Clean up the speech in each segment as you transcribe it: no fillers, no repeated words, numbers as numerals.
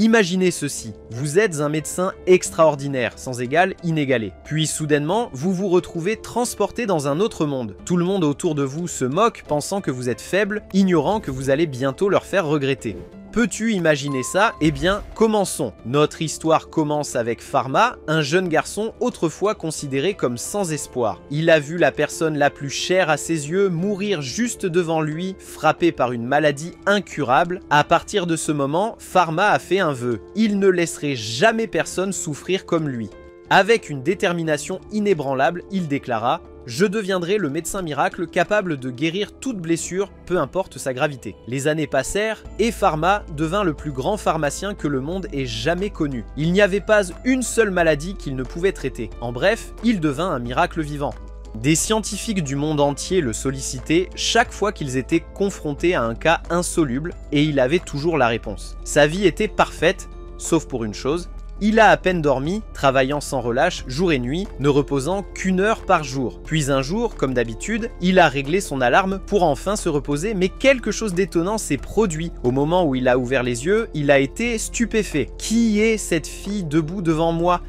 Imaginez ceci, vous êtes un médecin extraordinaire, sans égal, inégalé. Puis soudainement, vous vous retrouvez transporté dans un autre monde. Tout le monde autour de vous se moque, pensant que vous êtes faible, ignorant que vous allez bientôt leur faire regretter. Peux-tu imaginer ça? Eh bien, commençons. Notre histoire commence avec Pharma, un jeune garçon autrefois considéré comme sans espoir. Il a vu la personne la plus chère à ses yeux mourir juste devant lui, frappé par une maladie incurable. À partir de ce moment, Pharma a fait un vœu. Il ne laisserait jamais personne souffrir comme lui. Avec une détermination inébranlable, il déclara « Je deviendrai le médecin miracle capable de guérir toute blessure, peu importe sa gravité. » Les années passèrent et Pharma devint le plus grand pharmacien que le monde ait jamais connu. Il n'y avait pas une seule maladie qu'il ne pouvait traiter. En bref, il devint un miracle vivant. Des scientifiques du monde entier le sollicitaient chaque fois qu'ils étaient confrontés à un cas insoluble et il avait toujours la réponse. Sa vie était parfaite, sauf pour une chose. Il a à peine dormi, travaillant sans relâche, jour et nuit, ne reposant qu'1 heure par jour. Puis un jour, comme d'habitude, il a réglé son alarme pour enfin se reposer, mais quelque chose d'étonnant s'est produit. Au moment où il a ouvert les yeux, il a été stupéfait. Qui est cette fille debout devant moi ?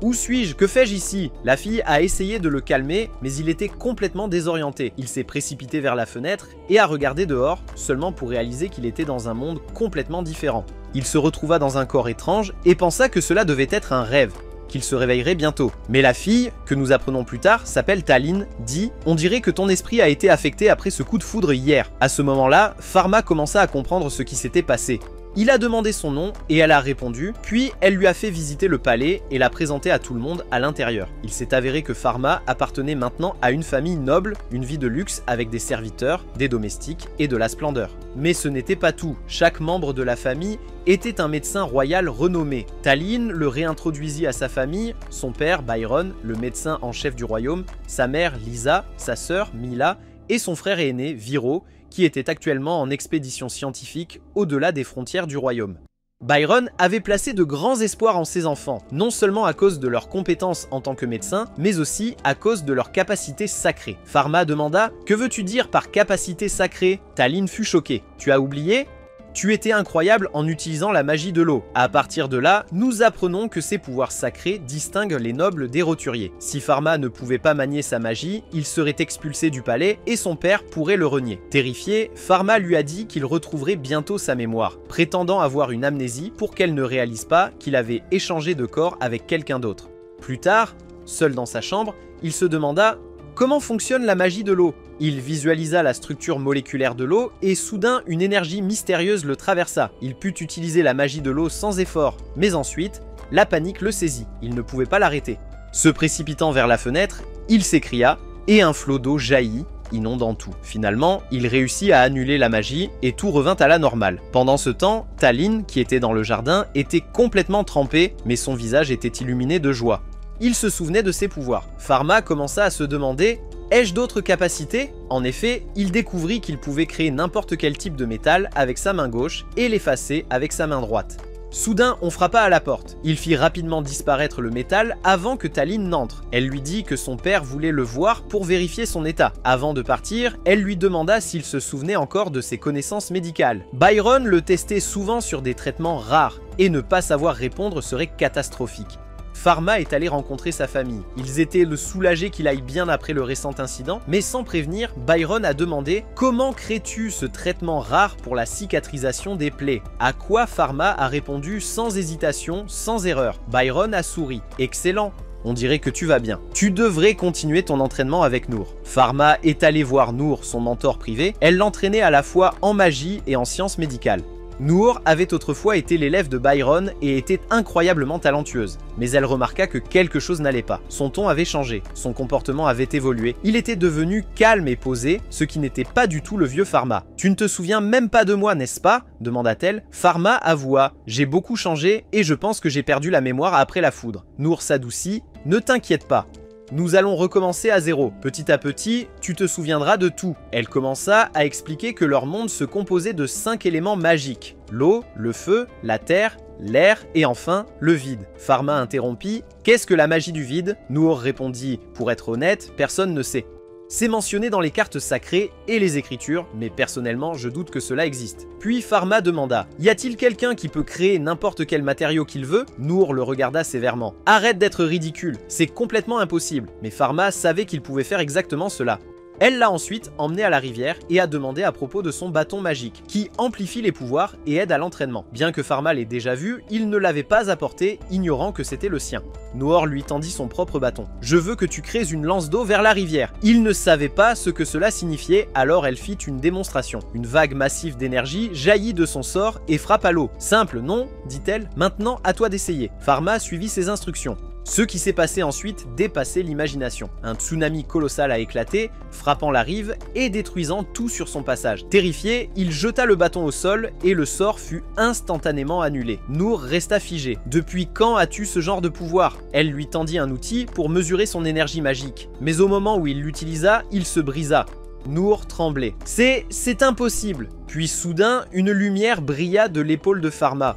Où suis-je? Que fais-je ici? La fille a essayé de le calmer, mais il était complètement désorienté. Il s'est précipité vers la fenêtre et a regardé dehors, seulement pour réaliser qu'il était dans un monde complètement différent. Il se retrouva dans un corps étrange et pensa que cela devait être un rêve, qu'il se réveillerait bientôt. Mais la fille, que nous apprenons plus tard, s'appelle Taline, dit « On dirait que ton esprit a été affecté après ce coup de foudre hier. » À ce moment-là, Pharma commença à comprendre ce qui s'était passé. Il a demandé son nom et elle a répondu, puis elle lui a fait visiter le palais et l'a présenté à tout le monde à l'intérieur. Il s'est avéré que Pharma appartenait maintenant à une famille noble, une vie de luxe avec des serviteurs, des domestiques et de la splendeur. Mais ce n'était pas tout, chaque membre de la famille était un médecin royal renommé. Taline le réintroduisit à sa famille, son père Byron, le médecin en chef du royaume, sa mère Lisa, sa sœur Mila et son frère aîné Viro, qui était actuellement en expédition scientifique au-delà des frontières du royaume. Byron avait placé de grands espoirs en ses enfants, non seulement à cause de leurs compétences en tant que médecin, mais aussi à cause de leurs capacités sacrées. Pharma demanda « Que veux-tu dire par capacité sacrée ?» Taline fut choquée. « Tu as oublié ? Tu étais incroyable en utilisant la magie de l'eau. À partir de là, nous apprenons que ces pouvoirs sacrés distinguent les nobles des roturiers. Si Pharma ne pouvait pas manier sa magie, il serait expulsé du palais et son père pourrait le renier. Terrifié, Pharma lui a dit qu'il retrouverait bientôt sa mémoire, prétendant avoir une amnésie pour qu'elle ne réalise pas qu'il avait échangé de corps avec quelqu'un d'autre. Plus tard, seul dans sa chambre, il se demanda comment fonctionne la magie de l'eau. Il visualisa la structure moléculaire de l'eau et soudain une énergie mystérieuse le traversa. Il put utiliser la magie de l'eau sans effort, mais ensuite, la panique le saisit. Il ne pouvait pas l'arrêter. Se précipitant vers la fenêtre, il s'écria et un flot d'eau jaillit, inondant tout. Finalement, il réussit à annuler la magie et tout revint à la normale. Pendant ce temps, Taline, qui était dans le jardin, était complètement trempée, mais son visage était illuminé de joie. Il se souvenait de ses pouvoirs. Pharma commença à se demander « Ai-je d'autres capacités ?» En effet, il découvrit qu'il pouvait créer n'importe quel type de métal avec sa main gauche et l'effacer avec sa main droite. Soudain, on frappa à la porte. Il fit rapidement disparaître le métal avant que Taline n'entre. Elle lui dit que son père voulait le voir pour vérifier son état. Avant de partir, elle lui demanda s'il se souvenait encore de ses connaissances médicales. Byron le testait souvent sur des traitements rares, et ne pas savoir répondre serait catastrophique. Pharma est allé rencontrer sa famille. Ils étaient le soulagés qu'il aille bien après le récent incident, mais sans prévenir, Byron a demandé « Comment crées-tu ce traitement rare pour la cicatrisation des plaies ?» À quoi Pharma a répondu sans hésitation, sans erreur. Byron a souri. « Excellent ! On dirait que tu vas bien. Tu devrais continuer ton entraînement avec Noor. » Pharma est allé voir Noor, son mentor privé. Elle l'entraînait à la fois en magie et en sciences médicales. Noor avait autrefois été l'élève de Byron et était incroyablement talentueuse, mais elle remarqua que quelque chose n'allait pas. Son ton avait changé, son comportement avait évolué, il était devenu calme et posé, ce qui n'était pas du tout le vieux Pharma. « Tu ne te souviens même pas de moi, n'est-ce pas ?» demanda-t-elle. Pharma avoua « J'ai beaucoup changé et je pense que j'ai perdu la mémoire après la foudre. » Noor s'adoucit « Ne t'inquiète pas. Nous allons recommencer à zéro. Petit à petit, tu te souviendras de tout. » Elle commença à expliquer que leur monde se composait de 5 éléments magiques. L'eau, le feu, la terre, l'air et enfin le vide. Pharma interrompit. « Qu'est-ce que la magie du vide ?» Noor répondit « Pour être honnête, personne ne sait. » C'est mentionné dans les cartes sacrées et les écritures, mais personnellement je doute que cela existe. Puis Pharma demanda « Y a-t-il quelqu'un qui peut créer n'importe quel matériau qu'il veut ?» Noor le regarda sévèrement. « Arrête d'être ridicule, c'est complètement impossible. » Mais Pharma savait qu'il pouvait faire exactement cela. Elle l'a ensuite emmené à la rivière et a demandé à propos de son bâton magique, qui amplifie les pouvoirs et aide à l'entraînement. Bien que Pharma l'ait déjà vu, il ne l'avait pas apporté, ignorant que c'était le sien. Noor lui tendit son propre bâton. « Je veux que tu crées une lance d'eau vers la rivière. » Il ne savait pas ce que cela signifiait, alors elle fit une démonstration. Une vague massive d'énergie jaillit de son sort et frappe à l'eau. « Simple, non ?» dit-elle. « Maintenant, à toi d'essayer. » Pharma suivit ses instructions. Ce qui s'est passé ensuite dépassait l'imagination. Un tsunami colossal a éclaté, frappant la rive et détruisant tout sur son passage. Terrifié, il jeta le bâton au sol et le sort fut instantanément annulé. Noor resta figé. « Depuis quand as-tu ce genre de pouvoir ?» Elle lui tendit un outil pour mesurer son énergie magique. Mais au moment où il l'utilisa, il se brisa. Noor tremblait. « C'est impossible !» Puis soudain, une lumière brilla de l'épaule de Pharma.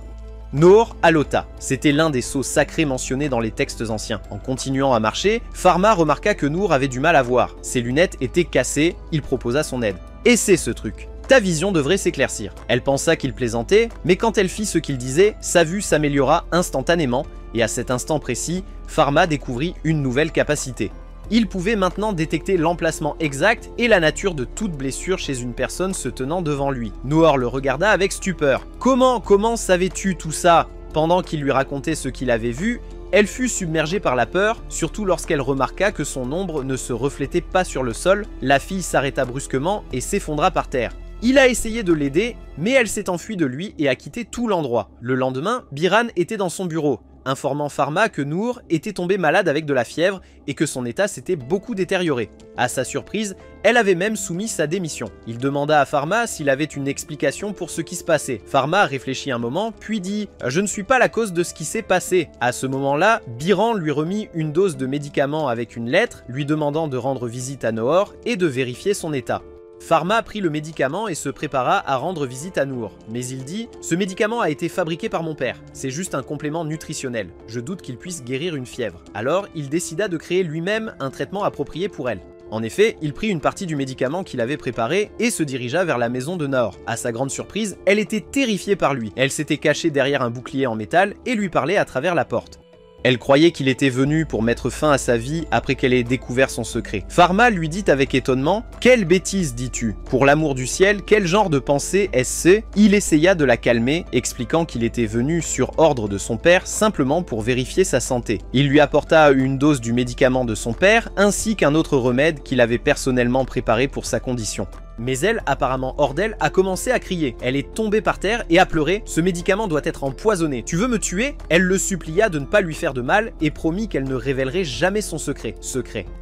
Noor halota. C'était l'un des sceaux sacrés mentionnés dans les textes anciens. En continuant à marcher, Pharma remarqua que Noor avait du mal à voir. Ses lunettes étaient cassées, il proposa son aide. « Essaie ce truc. Ta vision devrait s'éclaircir. » Elle pensa qu'il plaisantait, mais quand elle fit ce qu'il disait, sa vue s'améliora instantanément, et à cet instant précis, Pharma découvrit une nouvelle capacité. Il pouvait maintenant détecter l'emplacement exact et la nature de toute blessure chez une personne se tenant devant lui. Noor le regarda avec stupeur. « Comment savais-tu tout ça ?» Pendant qu'il lui racontait ce qu'il avait vu, elle fut submergée par la peur, surtout lorsqu'elle remarqua que son ombre ne se reflétait pas sur le sol. La fille s'arrêta brusquement et s'effondra par terre. Il a essayé de l'aider, mais elle s'est enfuie de lui et a quitté tout l'endroit. Le lendemain, Biran était dans son bureau, informant Pharma que Noor était tombée malade avec de la fièvre et que son état s'était beaucoup détérioré. À sa surprise, elle avait même soumis sa démission. Il demanda à Pharma s'il avait une explication pour ce qui se passait. Pharma réfléchit un moment, puis dit « Je ne suis pas la cause de ce qui s'est passé ». À ce moment-là, Biran lui remit une dose de médicament avec une lettre, lui demandant de rendre visite à Noor et de vérifier son état. Pharma prit le médicament et se prépara à rendre visite à Noor. Mais il dit « Ce médicament a été fabriqué par mon père. C'est juste un complément nutritionnel. Je doute qu'il puisse guérir une fièvre. » Alors, il décida de créer lui-même un traitement approprié pour elle. En effet, il prit une partie du médicament qu'il avait préparé et se dirigea vers la maison de Noor. À sa grande surprise, elle était terrifiée par lui. Elle s'était cachée derrière un bouclier en métal et lui parlait à travers la porte. Elle croyait qu'il était venu pour mettre fin à sa vie après qu'elle ait découvert son secret. Pharma lui dit avec étonnement « Quelle bêtise dis-tu ? Pour l'amour du ciel, quel genre de pensée est-ce » Il essaya de la calmer, expliquant qu'il était venu sur ordre de son père simplement pour vérifier sa santé. Il lui apporta une dose du médicament de son père ainsi qu'un autre remède qu'il avait personnellement préparé pour sa condition. Mais elle, apparemment hors d'elle, a commencé à crier. Elle est tombée par terre et a pleuré « Ce médicament doit être empoisonné. Tu veux me tuer ?» Elle le supplia de ne pas lui faire de mal et promit qu'elle ne révélerait jamais son secret.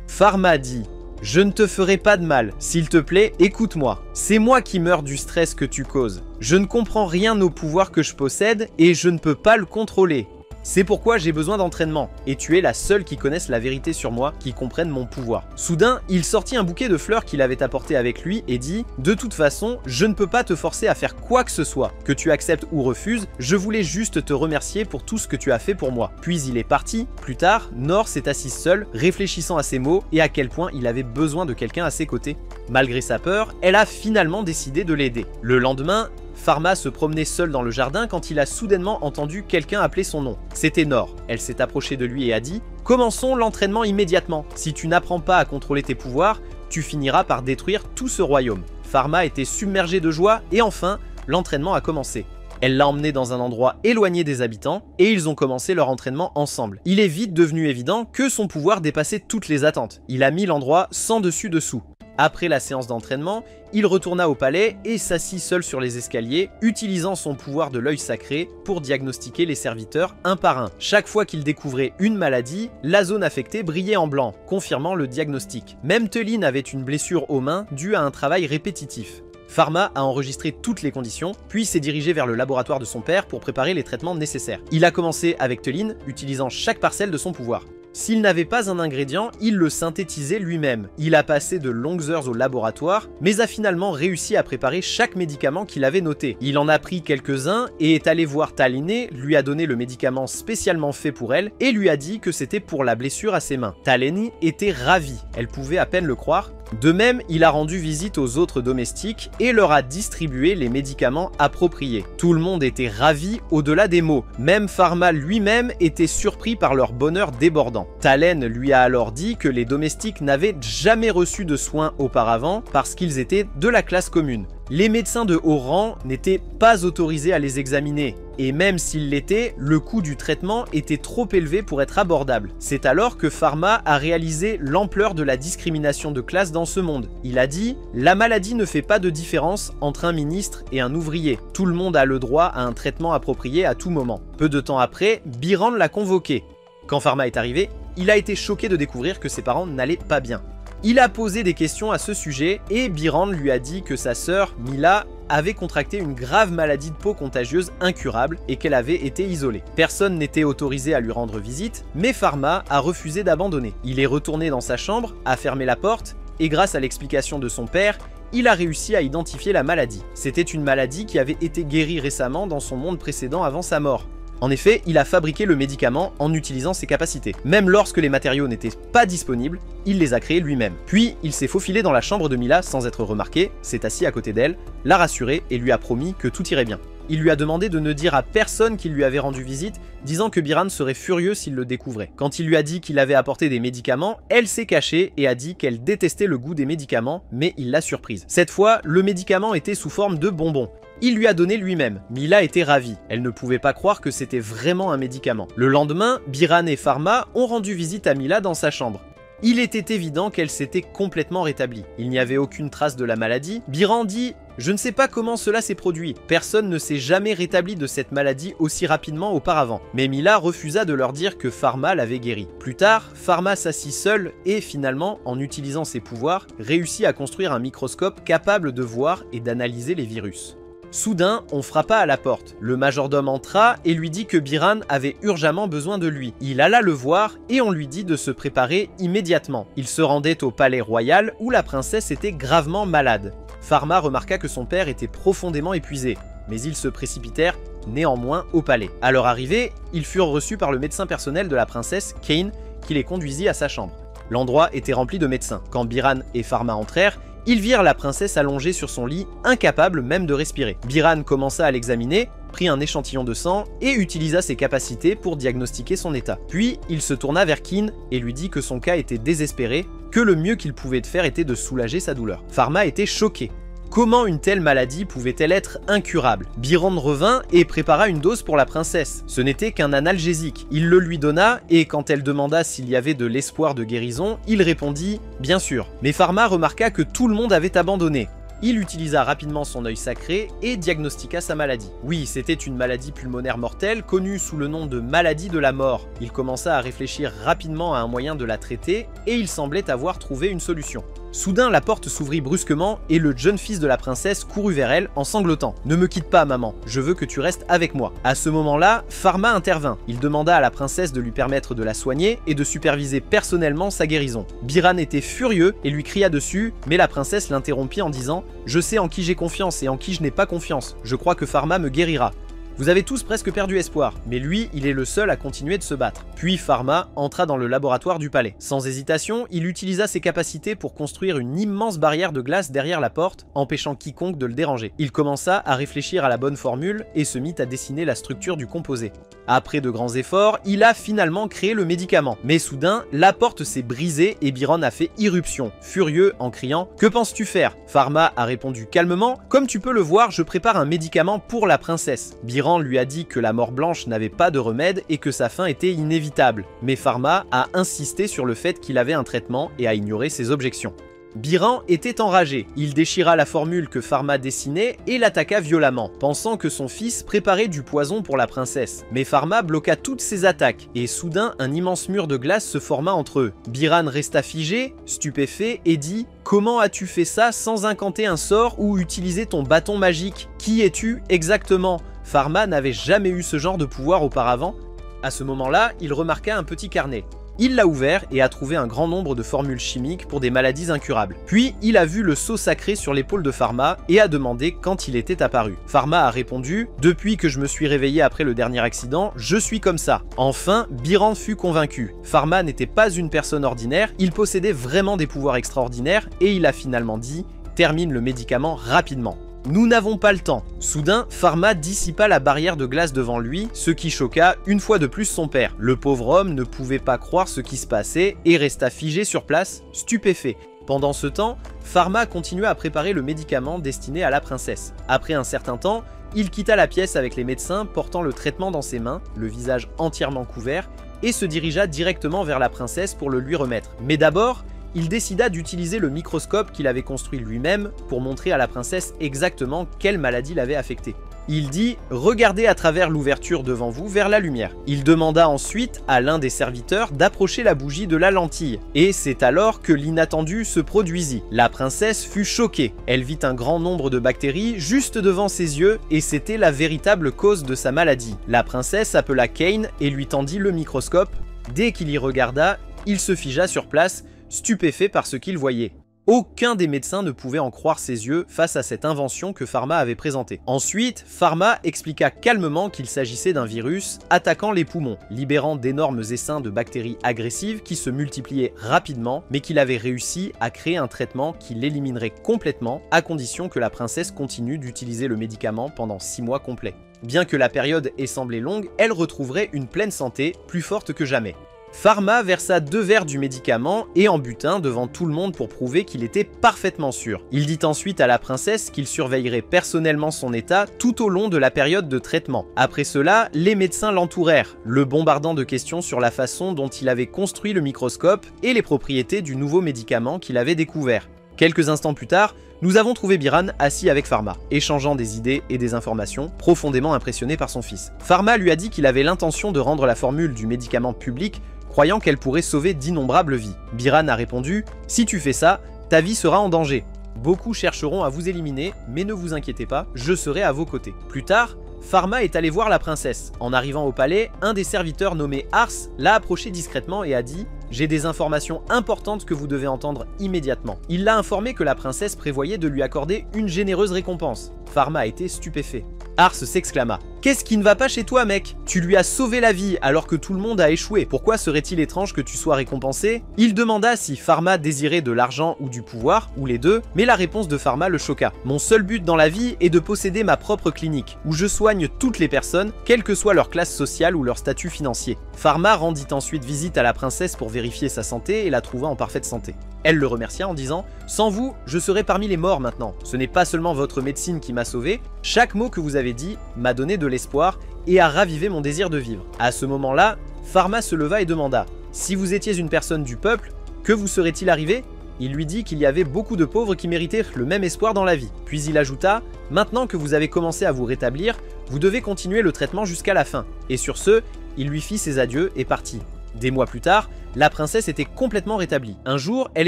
Pharma dit « Je ne te ferai pas de mal. S'il te plaît, écoute-moi. C'est moi qui meurs du stress que tu causes. Je ne comprends rien au pouvoir que je possède et je ne peux pas le contrôler. C'est pourquoi j'ai besoin d'entraînement, et tu es la seule qui connaisse la vérité sur moi, qui comprenne mon pouvoir. » Soudain, il sortit un bouquet de fleurs qu'il avait apporté avec lui et dit « De toute façon, je ne peux pas te forcer à faire quoi que ce soit. Que tu acceptes ou refuses, je voulais juste te remercier pour tout ce que tu as fait pour moi. » Puis il est parti. Plus tard, Noor s'est assise seule, réfléchissant à ses mots et à quel point il avait besoin de quelqu'un à ses côtés. Malgré sa peur, elle a finalement décidé de l'aider. Le lendemain, Pharma se promenait seul dans le jardin quand il a soudainement entendu quelqu'un appeler son nom. C'était Noor. Elle s'est approchée de lui et a dit « Commençons l'entraînement immédiatement. Si tu n'apprends pas à contrôler tes pouvoirs, tu finiras par détruire tout ce royaume. » Pharma était submergé de joie et enfin, l'entraînement a commencé. Elle l'a emmené dans un endroit éloigné des habitants et ils ont commencé leur entraînement ensemble. Il est vite devenu évident que son pouvoir dépassait toutes les attentes. Il a mis l'endroit sans dessus-dessous. Après la séance d'entraînement, il retourna au palais et s'assit seul sur les escaliers, utilisant son pouvoir de l'œil sacré pour diagnostiquer les serviteurs un par un. Chaque fois qu'il découvrait une maladie, la zone affectée brillait en blanc, confirmant le diagnostic. Même Thelin avait une blessure aux mains due à un travail répétitif. Pharma a enregistré toutes les conditions, puis s'est dirigé vers le laboratoire de son père pour préparer les traitements nécessaires. Il a commencé avec Thelin, utilisant chaque parcelle de son pouvoir. S'il n'avait pas un ingrédient, il le synthétisait lui-même. Il a passé de longues heures au laboratoire, mais a finalement réussi à préparer chaque médicament qu'il avait noté. Il en a pris quelques-uns et est allé voir Talené, lui a donné le médicament spécialement fait pour elle et lui a dit que c'était pour la blessure à ses mains. Talené était ravie, elle pouvait à peine le croire. De même, il a rendu visite aux autres domestiques et leur a distribué les médicaments appropriés. Tout le monde était ravi au-delà des mots. Même Pharma lui-même était surpris par leur bonheur débordant. Talen lui a alors dit que les domestiques n'avaient jamais reçu de soins auparavant parce qu'ils étaient de la classe commune. Les médecins de haut rang n'étaient pas autorisés à les examiner, et même s'ils l'étaient, le coût du traitement était trop élevé pour être abordable. C'est alors que Pharma a réalisé l'ampleur de la discrimination de classe dans ce monde. Il a dit « La maladie ne fait pas de différence entre un ministre et un ouvrier. Tout le monde a le droit à un traitement approprié à tout moment. » Peu de temps après, Biran l'a convoqué. Quand Pharma est arrivé, il a été choqué de découvrir que ses parents n'allaient pas bien. Il a posé des questions à ce sujet et Biran lui a dit que sa sœur, Mila, avait contracté une grave maladie de peau contagieuse incurable et qu'elle avait été isolée. Personne n'était autorisé à lui rendre visite, mais Pharma a refusé d'abandonner. Il est retourné dans sa chambre, a fermé la porte et grâce à l'explication de son père, il a réussi à identifier la maladie. C'était une maladie qui avait été guérie récemment dans son monde précédent avant sa mort. En effet, il a fabriqué le médicament en utilisant ses capacités. Même lorsque les matériaux n'étaient pas disponibles, il les a créés lui-même. Puis, il s'est faufilé dans la chambre de Mila sans être remarqué, s'est assis à côté d'elle, l'a rassurée et lui a promis que tout irait bien. Il lui a demandé de ne dire à personne qu'il lui avait rendu visite, disant que Biran serait furieux s'il le découvrait. Quand il lui a dit qu'il avait apporté des médicaments, elle s'est cachée et a dit qu'elle détestait le goût des médicaments, mais il l'a surprise. Cette fois, le médicament était sous forme de bonbons. Il lui a donné lui-même. Mila était ravie. Elle ne pouvait pas croire que c'était vraiment un médicament. Le lendemain, Biran et Pharma ont rendu visite à Mila dans sa chambre. Il était évident qu'elle s'était complètement rétablie. Il n'y avait aucune trace de la maladie. Biran dit « Je ne sais pas comment cela s'est produit. Personne ne s'est jamais rétabli de cette maladie aussi rapidement auparavant. » Mais Mila refusa de leur dire que Pharma l'avait guéri. Plus tard, Pharma s'assit seul et finalement, en utilisant ses pouvoirs, réussit à construire un microscope capable de voir et d'analyser les virus. Soudain, on frappa à la porte. Le majordome entra et lui dit que Biran avait urgemment besoin de lui. Il alla le voir et on lui dit de se préparer immédiatement. Il se rendait au palais royal où la princesse était gravement malade. Pharma remarqua que son père était profondément épuisé, mais ils se précipitèrent néanmoins au palais. À leur arrivée, ils furent reçus par le médecin personnel de la princesse, Kane, qui les conduisit à sa chambre. L'endroit était rempli de médecins. Quand Biran et Pharma entrèrent, ils virent la princesse allongée sur son lit, incapable même de respirer. Biran commença à l'examiner, prit un échantillon de sang et utilisa ses capacités pour diagnostiquer son état. Puis, il se tourna vers Keen et lui dit que son cas était désespéré, que le mieux qu'il pouvait faire était de soulager sa douleur. Pharma était choqué. Comment une telle maladie pouvait-elle être incurable? Biran revint et prépara une dose pour la princesse. Ce n'était qu'un analgésique. Il le lui donna et quand elle demanda s'il y avait de l'espoir de guérison, il répondit « Bien sûr ». Mais Pharma remarqua que tout le monde avait abandonné. Il utilisa rapidement son œil sacré et diagnostiqua sa maladie. Oui, c'était une maladie pulmonaire mortelle connue sous le nom de maladie de la mort. Il commença à réfléchir rapidement à un moyen de la traiter et il semblait avoir trouvé une solution. Soudain, la porte s'ouvrit brusquement et le jeune fils de la princesse courut vers elle en sanglotant. « Ne me quitte pas, maman, je veux que tu restes avec moi. » À ce moment-là, Pharma intervint. Il demanda à la princesse de lui permettre de la soigner et de superviser personnellement sa guérison. Biran était furieux et lui cria dessus, mais la princesse l'interrompit en disant « Je sais en qui j'ai confiance et en qui je n'ai pas confiance. Je crois que Pharma me guérira. » Vous avez tous presque perdu espoir, mais lui, il est le seul à continuer de se battre. Puis Pharma entra dans le laboratoire du palais. Sans hésitation, il utilisa ses capacités pour construire une immense barrière de glace derrière la porte, empêchant quiconque de le déranger. Il commença à réfléchir à la bonne formule et se mit à dessiner la structure du composé. Après de grands efforts, il a finalement créé le médicament. Mais soudain, la porte s'est brisée et Biran a fait irruption, furieux en criant « Que penses-tu faire ?» Pharma a répondu calmement « Comme tu peux le voir, je prépare un médicament pour la princesse. » Biran lui a dit que la mort blanche n'avait pas de remède et que sa fin était inévitable. Mais Pharma a insisté sur le fait qu'il avait un traitement et a ignoré ses objections. Biran était enragé. Il déchira la formule que Pharma dessinait et l'attaqua violemment, pensant que son fils préparait du poison pour la princesse. Mais Pharma bloqua toutes ses attaques, et soudain un immense mur de glace se forma entre eux. Biran resta figé, stupéfait, et dit « Comment as-tu fait ça sans incanter un sort ou utiliser ton bâton magique? Qui es-tu exactement ?» Pharma n'avait jamais eu ce genre de pouvoir auparavant. À ce moment-là, il remarqua un petit carnet. Il l'a ouvert et a trouvé un grand nombre de formules chimiques pour des maladies incurables. Puis, il a vu le sceau sacré sur l'épaule de Pharma et a demandé quand il était apparu. Pharma a répondu « Depuis que je me suis réveillé après le dernier accident, je suis comme ça ». Enfin, Biran fut convaincu. Pharma n'était pas une personne ordinaire, il possédait vraiment des pouvoirs extraordinaires et il a finalement dit « Termine le médicament rapidement ». Nous n'avons pas le temps. Soudain, Pharma dissipa la barrière de glace devant lui, ce qui choqua une fois de plus son père. Le pauvre homme ne pouvait pas croire ce qui se passait et resta figé sur place, stupéfait. Pendant ce temps, Pharma continua à préparer le médicament destiné à la princesse. Après un certain temps, il quitta la pièce avec les médecins portant le traitement dans ses mains, le visage entièrement couvert, et se dirigea directement vers la princesse pour le lui remettre. Mais d'abord, il décida d'utiliser le microscope qu'il avait construit lui-même pour montrer à la princesse exactement quelle maladie l'avait affectée. Il dit « Regardez à travers l'ouverture devant vous vers la lumière ». Il demanda ensuite à l'un des serviteurs d'approcher la bougie de la lentille. Et c'est alors que l'inattendu se produisit. La princesse fut choquée. Elle vit un grand nombre de bactéries juste devant ses yeux et c'était la véritable cause de sa maladie. La princesse appela Kane et lui tendit le microscope. Dès qu'il y regarda, il se figea sur place, stupéfait par ce qu'il voyait. Aucun des médecins ne pouvait en croire ses yeux face à cette invention que Pharma avait présentée. Ensuite, Pharma expliqua calmement qu'il s'agissait d'un virus attaquant les poumons, libérant d'énormes essaims de bactéries agressives qui se multipliaient rapidement, mais qu'il avait réussi à créer un traitement qui l'éliminerait complètement, à condition que la princesse continue d'utiliser le médicament pendant 6 mois complets. Bien que la période ait semblé longue, elle retrouverait une pleine santé, plus forte que jamais. Pharma versa 2 verres du médicament et en but un devant tout le monde pour prouver qu'il était parfaitement sûr. Il dit ensuite à la princesse qu'il surveillerait personnellement son état tout au long de la période de traitement. Après cela, les médecins l'entourèrent, le bombardant de questions sur la façon dont il avait construit le microscope et les propriétés du nouveau médicament qu'il avait découvert. Quelques instants plus tard, nous avons trouvé Biran assis avec Pharma, échangeant des idées et des informations, profondément impressionné par son fils. Pharma lui a dit qu'il avait l'intention de rendre la formule du médicament public, croyant qu'elle pourrait sauver d'innombrables vies. Biran a répondu « Si tu fais ça, ta vie sera en danger. Beaucoup chercheront à vous éliminer, mais ne vous inquiétez pas, je serai à vos côtés. » Plus tard, Pharma est allé voir la princesse. En arrivant au palais, un des serviteurs nommé Ars l'a approché discrètement et a dit « J'ai des informations importantes que vous devez entendre immédiatement. » Il l'a informé que la princesse prévoyait de lui accorder une généreuse récompense. Pharma a été stupéfait. Ars s'exclama « Qu'est-ce qui ne va pas chez toi, mec? Tu lui as sauvé la vie alors que tout le monde a échoué. Pourquoi serait-il étrange que tu sois récompensé ?» Il demanda si Pharma désirait de l'argent ou du pouvoir, ou les deux, mais la réponse de Pharma le choqua. « Mon seul but dans la vie est de posséder ma propre clinique, où je soigne toutes les personnes, quelle que soit leur classe sociale ou leur statut financier. » Pharma rendit ensuite visite à la princesse pour vérifier sa santé et la trouva en parfaite santé. Elle le remercia en disant « Sans vous, je serais parmi les morts maintenant. Ce n'est pas seulement votre médecine qui m'a sauvé, chaque mot que vous avez dit m'a donné de l'espoir et a ravivé mon désir de vivre. » À ce moment-là, Pharma se leva et demanda « Si vous étiez une personne du peuple, que vous serait-il arrivé ?» Il lui dit qu'il y avait beaucoup de pauvres qui méritaient le même espoir dans la vie. Puis il ajouta « Maintenant que vous avez commencé à vous rétablir, vous devez continuer le traitement jusqu'à la fin. » Et sur ce, il lui fit ses adieux et partit. Des mois plus tard, la princesse était complètement rétablie. Un jour, elle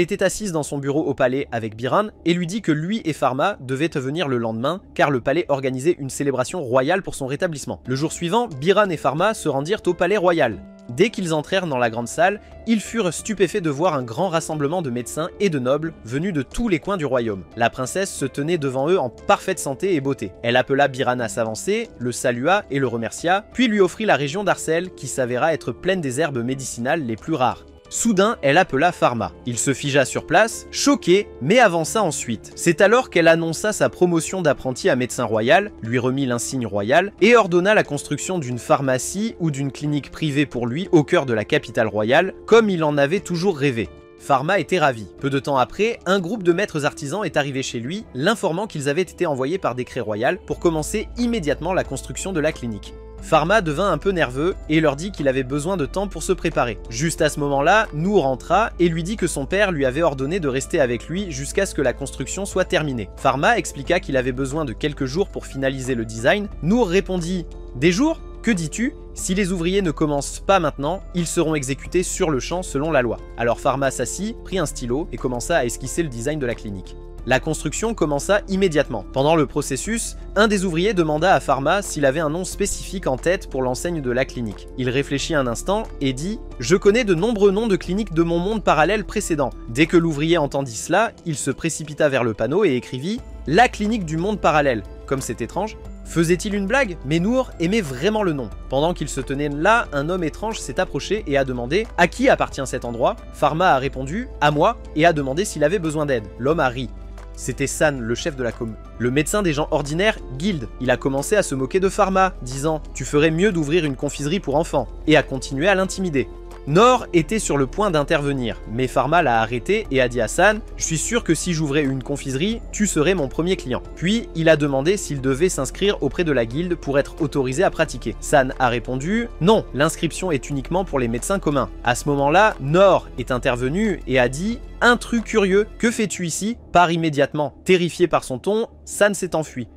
était assise dans son bureau au palais avec Biran et lui dit que lui et Pharma devaient venir le lendemain car le palais organisait une célébration royale pour son rétablissement. Le jour suivant, Biran et Pharma se rendirent au palais royal. Dès qu'ils entrèrent dans la grande salle, ils furent stupéfaits de voir un grand rassemblement de médecins et de nobles venus de tous les coins du royaume. La princesse se tenait devant eux en parfaite santé et beauté. Elle appela Biran à s'avancer, le salua et le remercia, puis lui offrit la région d'Arcel qui s'avéra être pleine des herbes médicinales les plus rares. Soudain, elle appela Pharma. Il se figea sur place, choqué, mais avança ensuite. C'est alors qu'elle annonça sa promotion d'apprenti à médecin royal, lui remit l'insigne royal, et ordonna la construction d'une pharmacie ou d'une clinique privée pour lui au cœur de la capitale royale, comme il en avait toujours rêvé. Pharma était ravi. Peu de temps après, un groupe de maîtres artisans est arrivé chez lui, l'informant qu'ils avaient été envoyés par décret royal pour commencer immédiatement la construction de la clinique. Pharma devint un peu nerveux et leur dit qu'il avait besoin de temps pour se préparer. Juste à ce moment-là, Nour rentra et lui dit que son père lui avait ordonné de rester avec lui jusqu'à ce que la construction soit terminée. Pharma expliqua qu'il avait besoin de quelques jours pour finaliser le design. Nour répondit « Des jours ? Que dis-tu ? Si les ouvriers ne commencent pas maintenant, ils seront exécutés sur le champ selon la loi. » Alors Pharma s'assit, prit un stylo et commença à esquisser le design de la clinique. La construction commença immédiatement. Pendant le processus, un des ouvriers demanda à Pharma s'il avait un nom spécifique en tête pour l'enseigne de la clinique. Il réfléchit un instant et dit « Je connais de nombreux noms de cliniques de mon monde parallèle précédent ». Dès que l'ouvrier entendit cela, il se précipita vers le panneau et écrivit « La clinique du monde parallèle ». Comme c'est étrange. Faisait-il une blague? Mais Noor aimait vraiment le nom. Pendant qu'il se tenait là, un homme étrange s'est approché et a demandé « À qui appartient cet endroit ?» Pharma a répondu « À moi » et a demandé s'il avait besoin d'aide. L'homme a ri. C'était San, le chef de la com. Le médecin des gens ordinaires, Guild. Il a commencé à se moquer de Pharma, disant « Tu ferais mieux d'ouvrir une confiserie pour enfants » et a continué à l'intimider. Noor était sur le point d'intervenir, mais Pharma l'a arrêté et a dit à San « Je suis sûr que si j'ouvrais une confiserie, tu serais mon premier client. » Puis, il a demandé s'il devait s'inscrire auprès de la guilde pour être autorisé à pratiquer. San a répondu « Non, l'inscription est uniquement pour les médecins communs. » À ce moment-là, Noor est intervenu et a dit « Un truc curieux, que fais-tu ici ?» Pars immédiatement. Terrifié par son ton, San s'est enfui.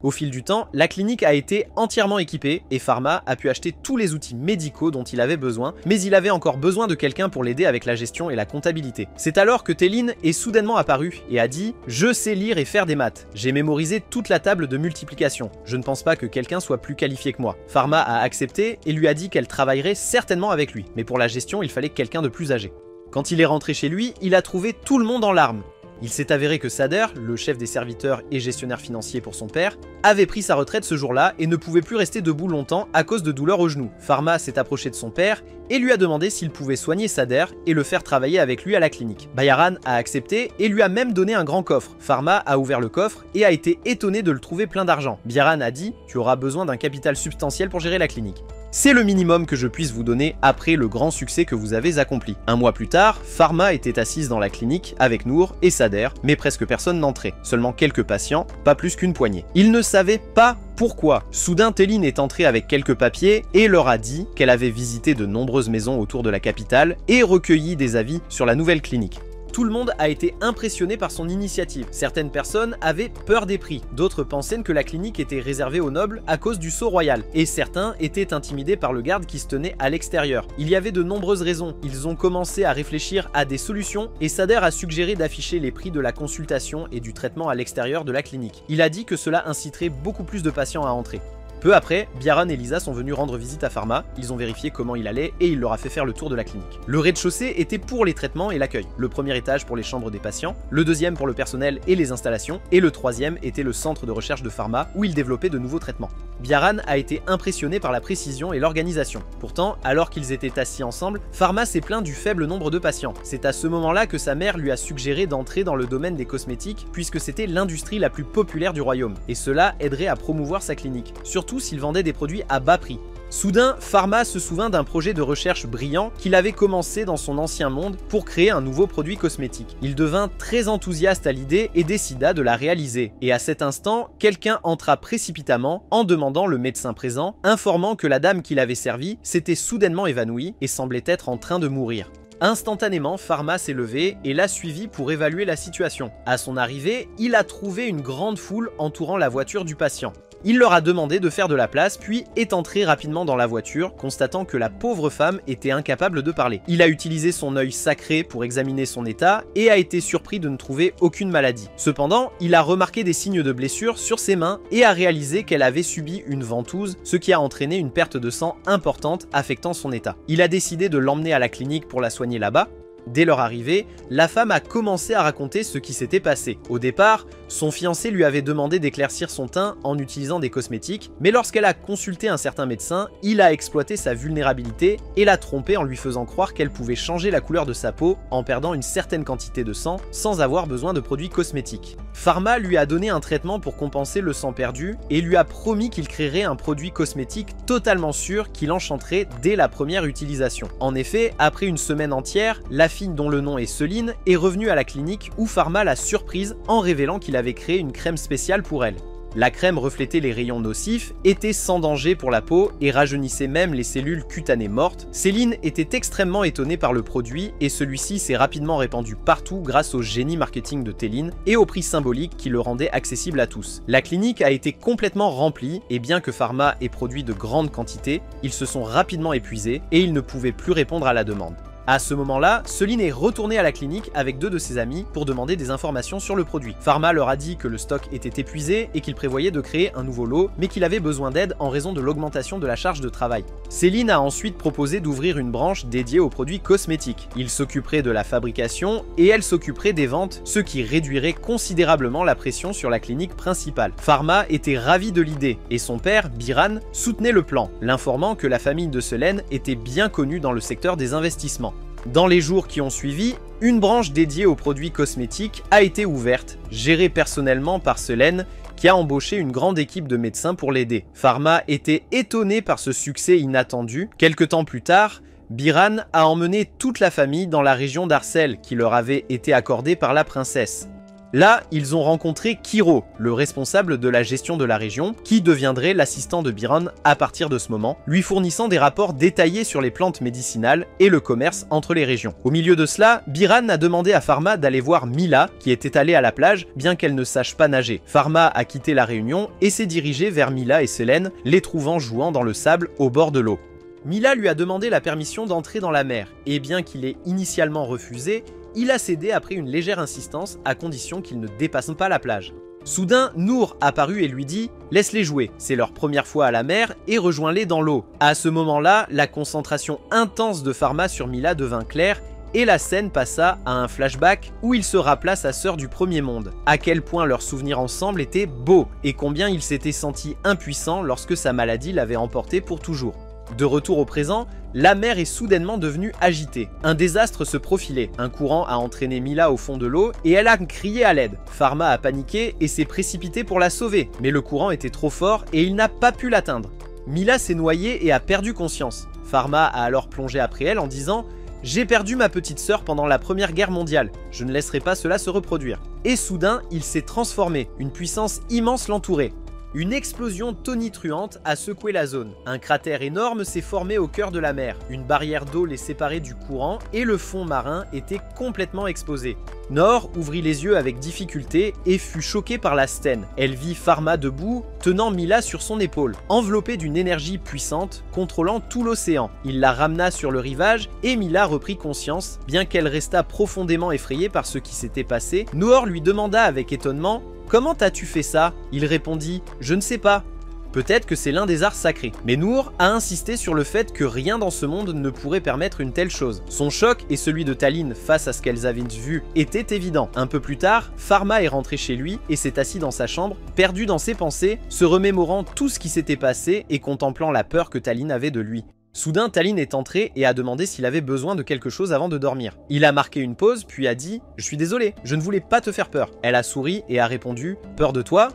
Au fil du temps, la clinique a été entièrement équipée et Pharma a pu acheter tous les outils médicaux dont il avait besoin, mais il avait encore besoin de quelqu'un pour l'aider avec la gestion et la comptabilité. C'est alors que Télin est soudainement apparu et a dit « Je sais lire et faire des maths. J'ai mémorisé toute la table de multiplication. Je ne pense pas que quelqu'un soit plus qualifié que moi. » Pharma a accepté et lui a dit qu'elle travaillerait certainement avec lui, mais pour la gestion, il fallait quelqu'un de plus âgé. Quand il est rentré chez lui, il a trouvé tout le monde en larmes. Il s'est avéré que Sader, le chef des serviteurs et gestionnaire financier pour son père, avait pris sa retraite ce jour-là et ne pouvait plus rester debout longtemps à cause de douleurs au genou. Pharma s'est approché de son père et lui a demandé s'il pouvait soigner Sader et le faire travailler avec lui à la clinique. Bayaran a accepté et lui a même donné un grand coffre. Pharma a ouvert le coffre et a été étonné de le trouver plein d'argent. Bayaran a dit « Tu auras besoin d'un capital substantiel pour gérer la clinique. » C'est le minimum que je puisse vous donner après le grand succès que vous avez accompli. Un mois plus tard, Pharma était assise dans la clinique avec Noor et Sader, mais presque personne n'entrait. Seulement quelques patients, pas plus qu'une poignée. Ils ne savaient pas pourquoi. Soudain, Télin est entrée avec quelques papiers et leur a dit qu'elle avait visité de nombreuses maisons autour de la capitale et recueilli des avis sur la nouvelle clinique. Tout le monde a été impressionné par son initiative. Certaines personnes avaient peur des prix, d'autres pensaient que la clinique était réservée aux nobles à cause du sceau royal, et certains étaient intimidés par le garde qui se tenait à l'extérieur. Il y avait de nombreuses raisons. Ils ont commencé à réfléchir à des solutions, et Sader a suggéré d'afficher les prix de la consultation et du traitement à l'extérieur de la clinique. Il a dit que cela inciterait beaucoup plus de patients à entrer. Peu après, Bayaran et Lisa sont venus rendre visite à Pharma, ils ont vérifié comment il allait et il leur a fait faire le tour de la clinique. Le rez-de-chaussée était pour les traitements et l'accueil, le premier étage pour les chambres des patients, le deuxième pour le personnel et les installations, et le troisième était le centre de recherche de Pharma où il développait de nouveaux traitements. Bayaran a été impressionné par la précision et l'organisation. Pourtant, alors qu'ils étaient assis ensemble, Pharma s'est plaint du faible nombre de patients. C'est à ce moment-là que sa mère lui a suggéré d'entrer dans le domaine des cosmétiques puisque c'était l'industrie la plus populaire du royaume, et cela aiderait à promouvoir sa clinique. Surtout s'il vendait des produits à bas prix. Soudain, Pharma se souvint d'un projet de recherche brillant qu'il avait commencé dans son ancien monde pour créer un nouveau produit cosmétique. Il devint très enthousiaste à l'idée et décida de la réaliser. Et à cet instant, quelqu'un entra précipitamment en demandant le médecin présent, informant que la dame qui l'avait servi s'était soudainement évanouie et semblait être en train de mourir. Instantanément, Pharma s'est levé et l'a suivi pour évaluer la situation. À son arrivée, il a trouvé une grande foule entourant la voiture du patient. Il leur a demandé de faire de la place, puis est entré rapidement dans la voiture, constatant que la pauvre femme était incapable de parler. Il a utilisé son œil sacré pour examiner son état et a été surpris de ne trouver aucune maladie. Cependant, il a remarqué des signes de blessures sur ses mains et a réalisé qu'elle avait subi une ventouse, ce qui a entraîné une perte de sang importante affectant son état. Il a décidé de l'emmener à la clinique pour la soigner là-bas. Dès leur arrivée, la femme a commencé à raconter ce qui s'était passé. Au départ, son fiancé lui avait demandé d'éclaircir son teint en utilisant des cosmétiques, mais lorsqu'elle a consulté un certain médecin, il a exploité sa vulnérabilité et l'a trompée en lui faisant croire qu'elle pouvait changer la couleur de sa peau en perdant une certaine quantité de sang sans avoir besoin de produits cosmétiques. Pharma lui a donné un traitement pour compenser le sang perdu et lui a promis qu'il créerait un produit cosmétique totalement sûr qui l'enchanterait dès la première utilisation. En effet, après une semaine entière, la fille dont le nom est Celine est revenue à la clinique où Pharma l'a surprise en révélant qu'il avait créé une crème spéciale pour elle. La crème reflétait les rayons nocifs, était sans danger pour la peau et rajeunissait même les cellules cutanées mortes. Céline était extrêmement étonnée par le produit et celui-ci s'est rapidement répandu partout grâce au génie marketing de Télin et au prix symbolique qui le rendait accessible à tous. La clinique a été complètement remplie et bien que Pharma ait produit de grandes quantités, ils se sont rapidement épuisés et ils ne pouvaient plus répondre à la demande. À ce moment-là, Selene est retournée à la clinique avec 2 de ses amis pour demander des informations sur le produit. Pharma leur a dit que le stock était épuisé et qu'il prévoyait de créer un nouveau lot, mais qu'il avait besoin d'aide en raison de l'augmentation de la charge de travail. Selene a ensuite proposé d'ouvrir une branche dédiée aux produits cosmétiques. Il s'occuperait de la fabrication et elle s'occuperait des ventes, ce qui réduirait considérablement la pression sur la clinique principale. Pharma était ravi de l'idée et son père, Biran, soutenait le plan, l'informant que la famille de Selene était bien connue dans le secteur des investissements. Dans les jours qui ont suivi, une branche dédiée aux produits cosmétiques a été ouverte, gérée personnellement par Selene, qui a embauché une grande équipe de médecins pour l'aider. Pharma était étonné par ce succès inattendu. Quelque temps plus tard, Biran a emmené toute la famille dans la région d'Arcel qui leur avait été accordée par la princesse. Là, ils ont rencontré Kiro, le responsable de la gestion de la région, qui deviendrait l'assistant de Biran à partir de ce moment, lui fournissant des rapports détaillés sur les plantes médicinales et le commerce entre les régions. Au milieu de cela, Biran a demandé à Pharma d'aller voir Mila, qui était allée à la plage, bien qu'elle ne sache pas nager. Pharma a quitté la réunion et s'est dirigé vers Mila et Selene, les trouvant jouant dans le sable au bord de l'eau. Mila lui a demandé la permission d'entrer dans la mer, et bien qu'il ait initialement refusé, il a cédé après une légère insistance à condition qu'il ne dépasse pas la plage. Soudain, Nour apparut et lui dit « Laisse-les jouer, c'est leur première fois à la mer et rejoins-les dans l'eau ». À ce moment-là, la concentration intense de Pharma sur Mila devint claire et la scène passa à un flashback où il se rappela sa sœur du premier monde. À quel point leurs souvenirs ensemble étaient beaux et combien il s'était senti impuissant lorsque sa maladie l'avait emporté pour toujours. De retour au présent, la mer est soudainement devenue agitée. Un désastre se profilait. Un courant a entraîné Mila au fond de l'eau et elle a crié à l'aide. Pharma a paniqué et s'est précipité pour la sauver, mais le courant était trop fort et il n'a pas pu l'atteindre. Mila s'est noyée et a perdu conscience. Pharma a alors plongé après elle en disant « J'ai perdu ma petite sœur pendant la Première Guerre mondiale, je ne laisserai pas cela se reproduire. » Et soudain, il s'est transformé, une puissance immense l'entourait. Une explosion tonitruante a secoué la zone. Un cratère énorme s'est formé au cœur de la mer. Une barrière d'eau les séparait du courant et le fond marin était complètement exposé. Nor ouvrit les yeux avec difficulté et fut choquée par la scène. Elle vit Pharma debout, tenant Mila sur son épaule, enveloppée d'une énergie puissante, contrôlant tout l'océan. Il la ramena sur le rivage et Mila reprit conscience, bien qu'elle restât profondément effrayée par ce qui s'était passé. Noor lui demanda avec étonnement « Comment as-tu fait ça ?» Il répondit « Je ne sais pas. Peut-être que c'est l'un des arts sacrés. » Mais Noor a insisté sur le fait que rien dans ce monde ne pourrait permettre une telle chose. Son choc et celui de Taline face à ce qu'elles avaient vu étaient évidents. Un peu plus tard, Pharma est rentré chez lui et s'est assis dans sa chambre, perdu dans ses pensées, se remémorant tout ce qui s'était passé et contemplant la peur que Taline avait de lui. Soudain, Taline est entré et a demandé s'il avait besoin de quelque chose avant de dormir. Il a marqué une pause, puis a dit « Je suis désolé, je ne voulais pas te faire peur ». Elle a souri et a répondu « Peur de toi ?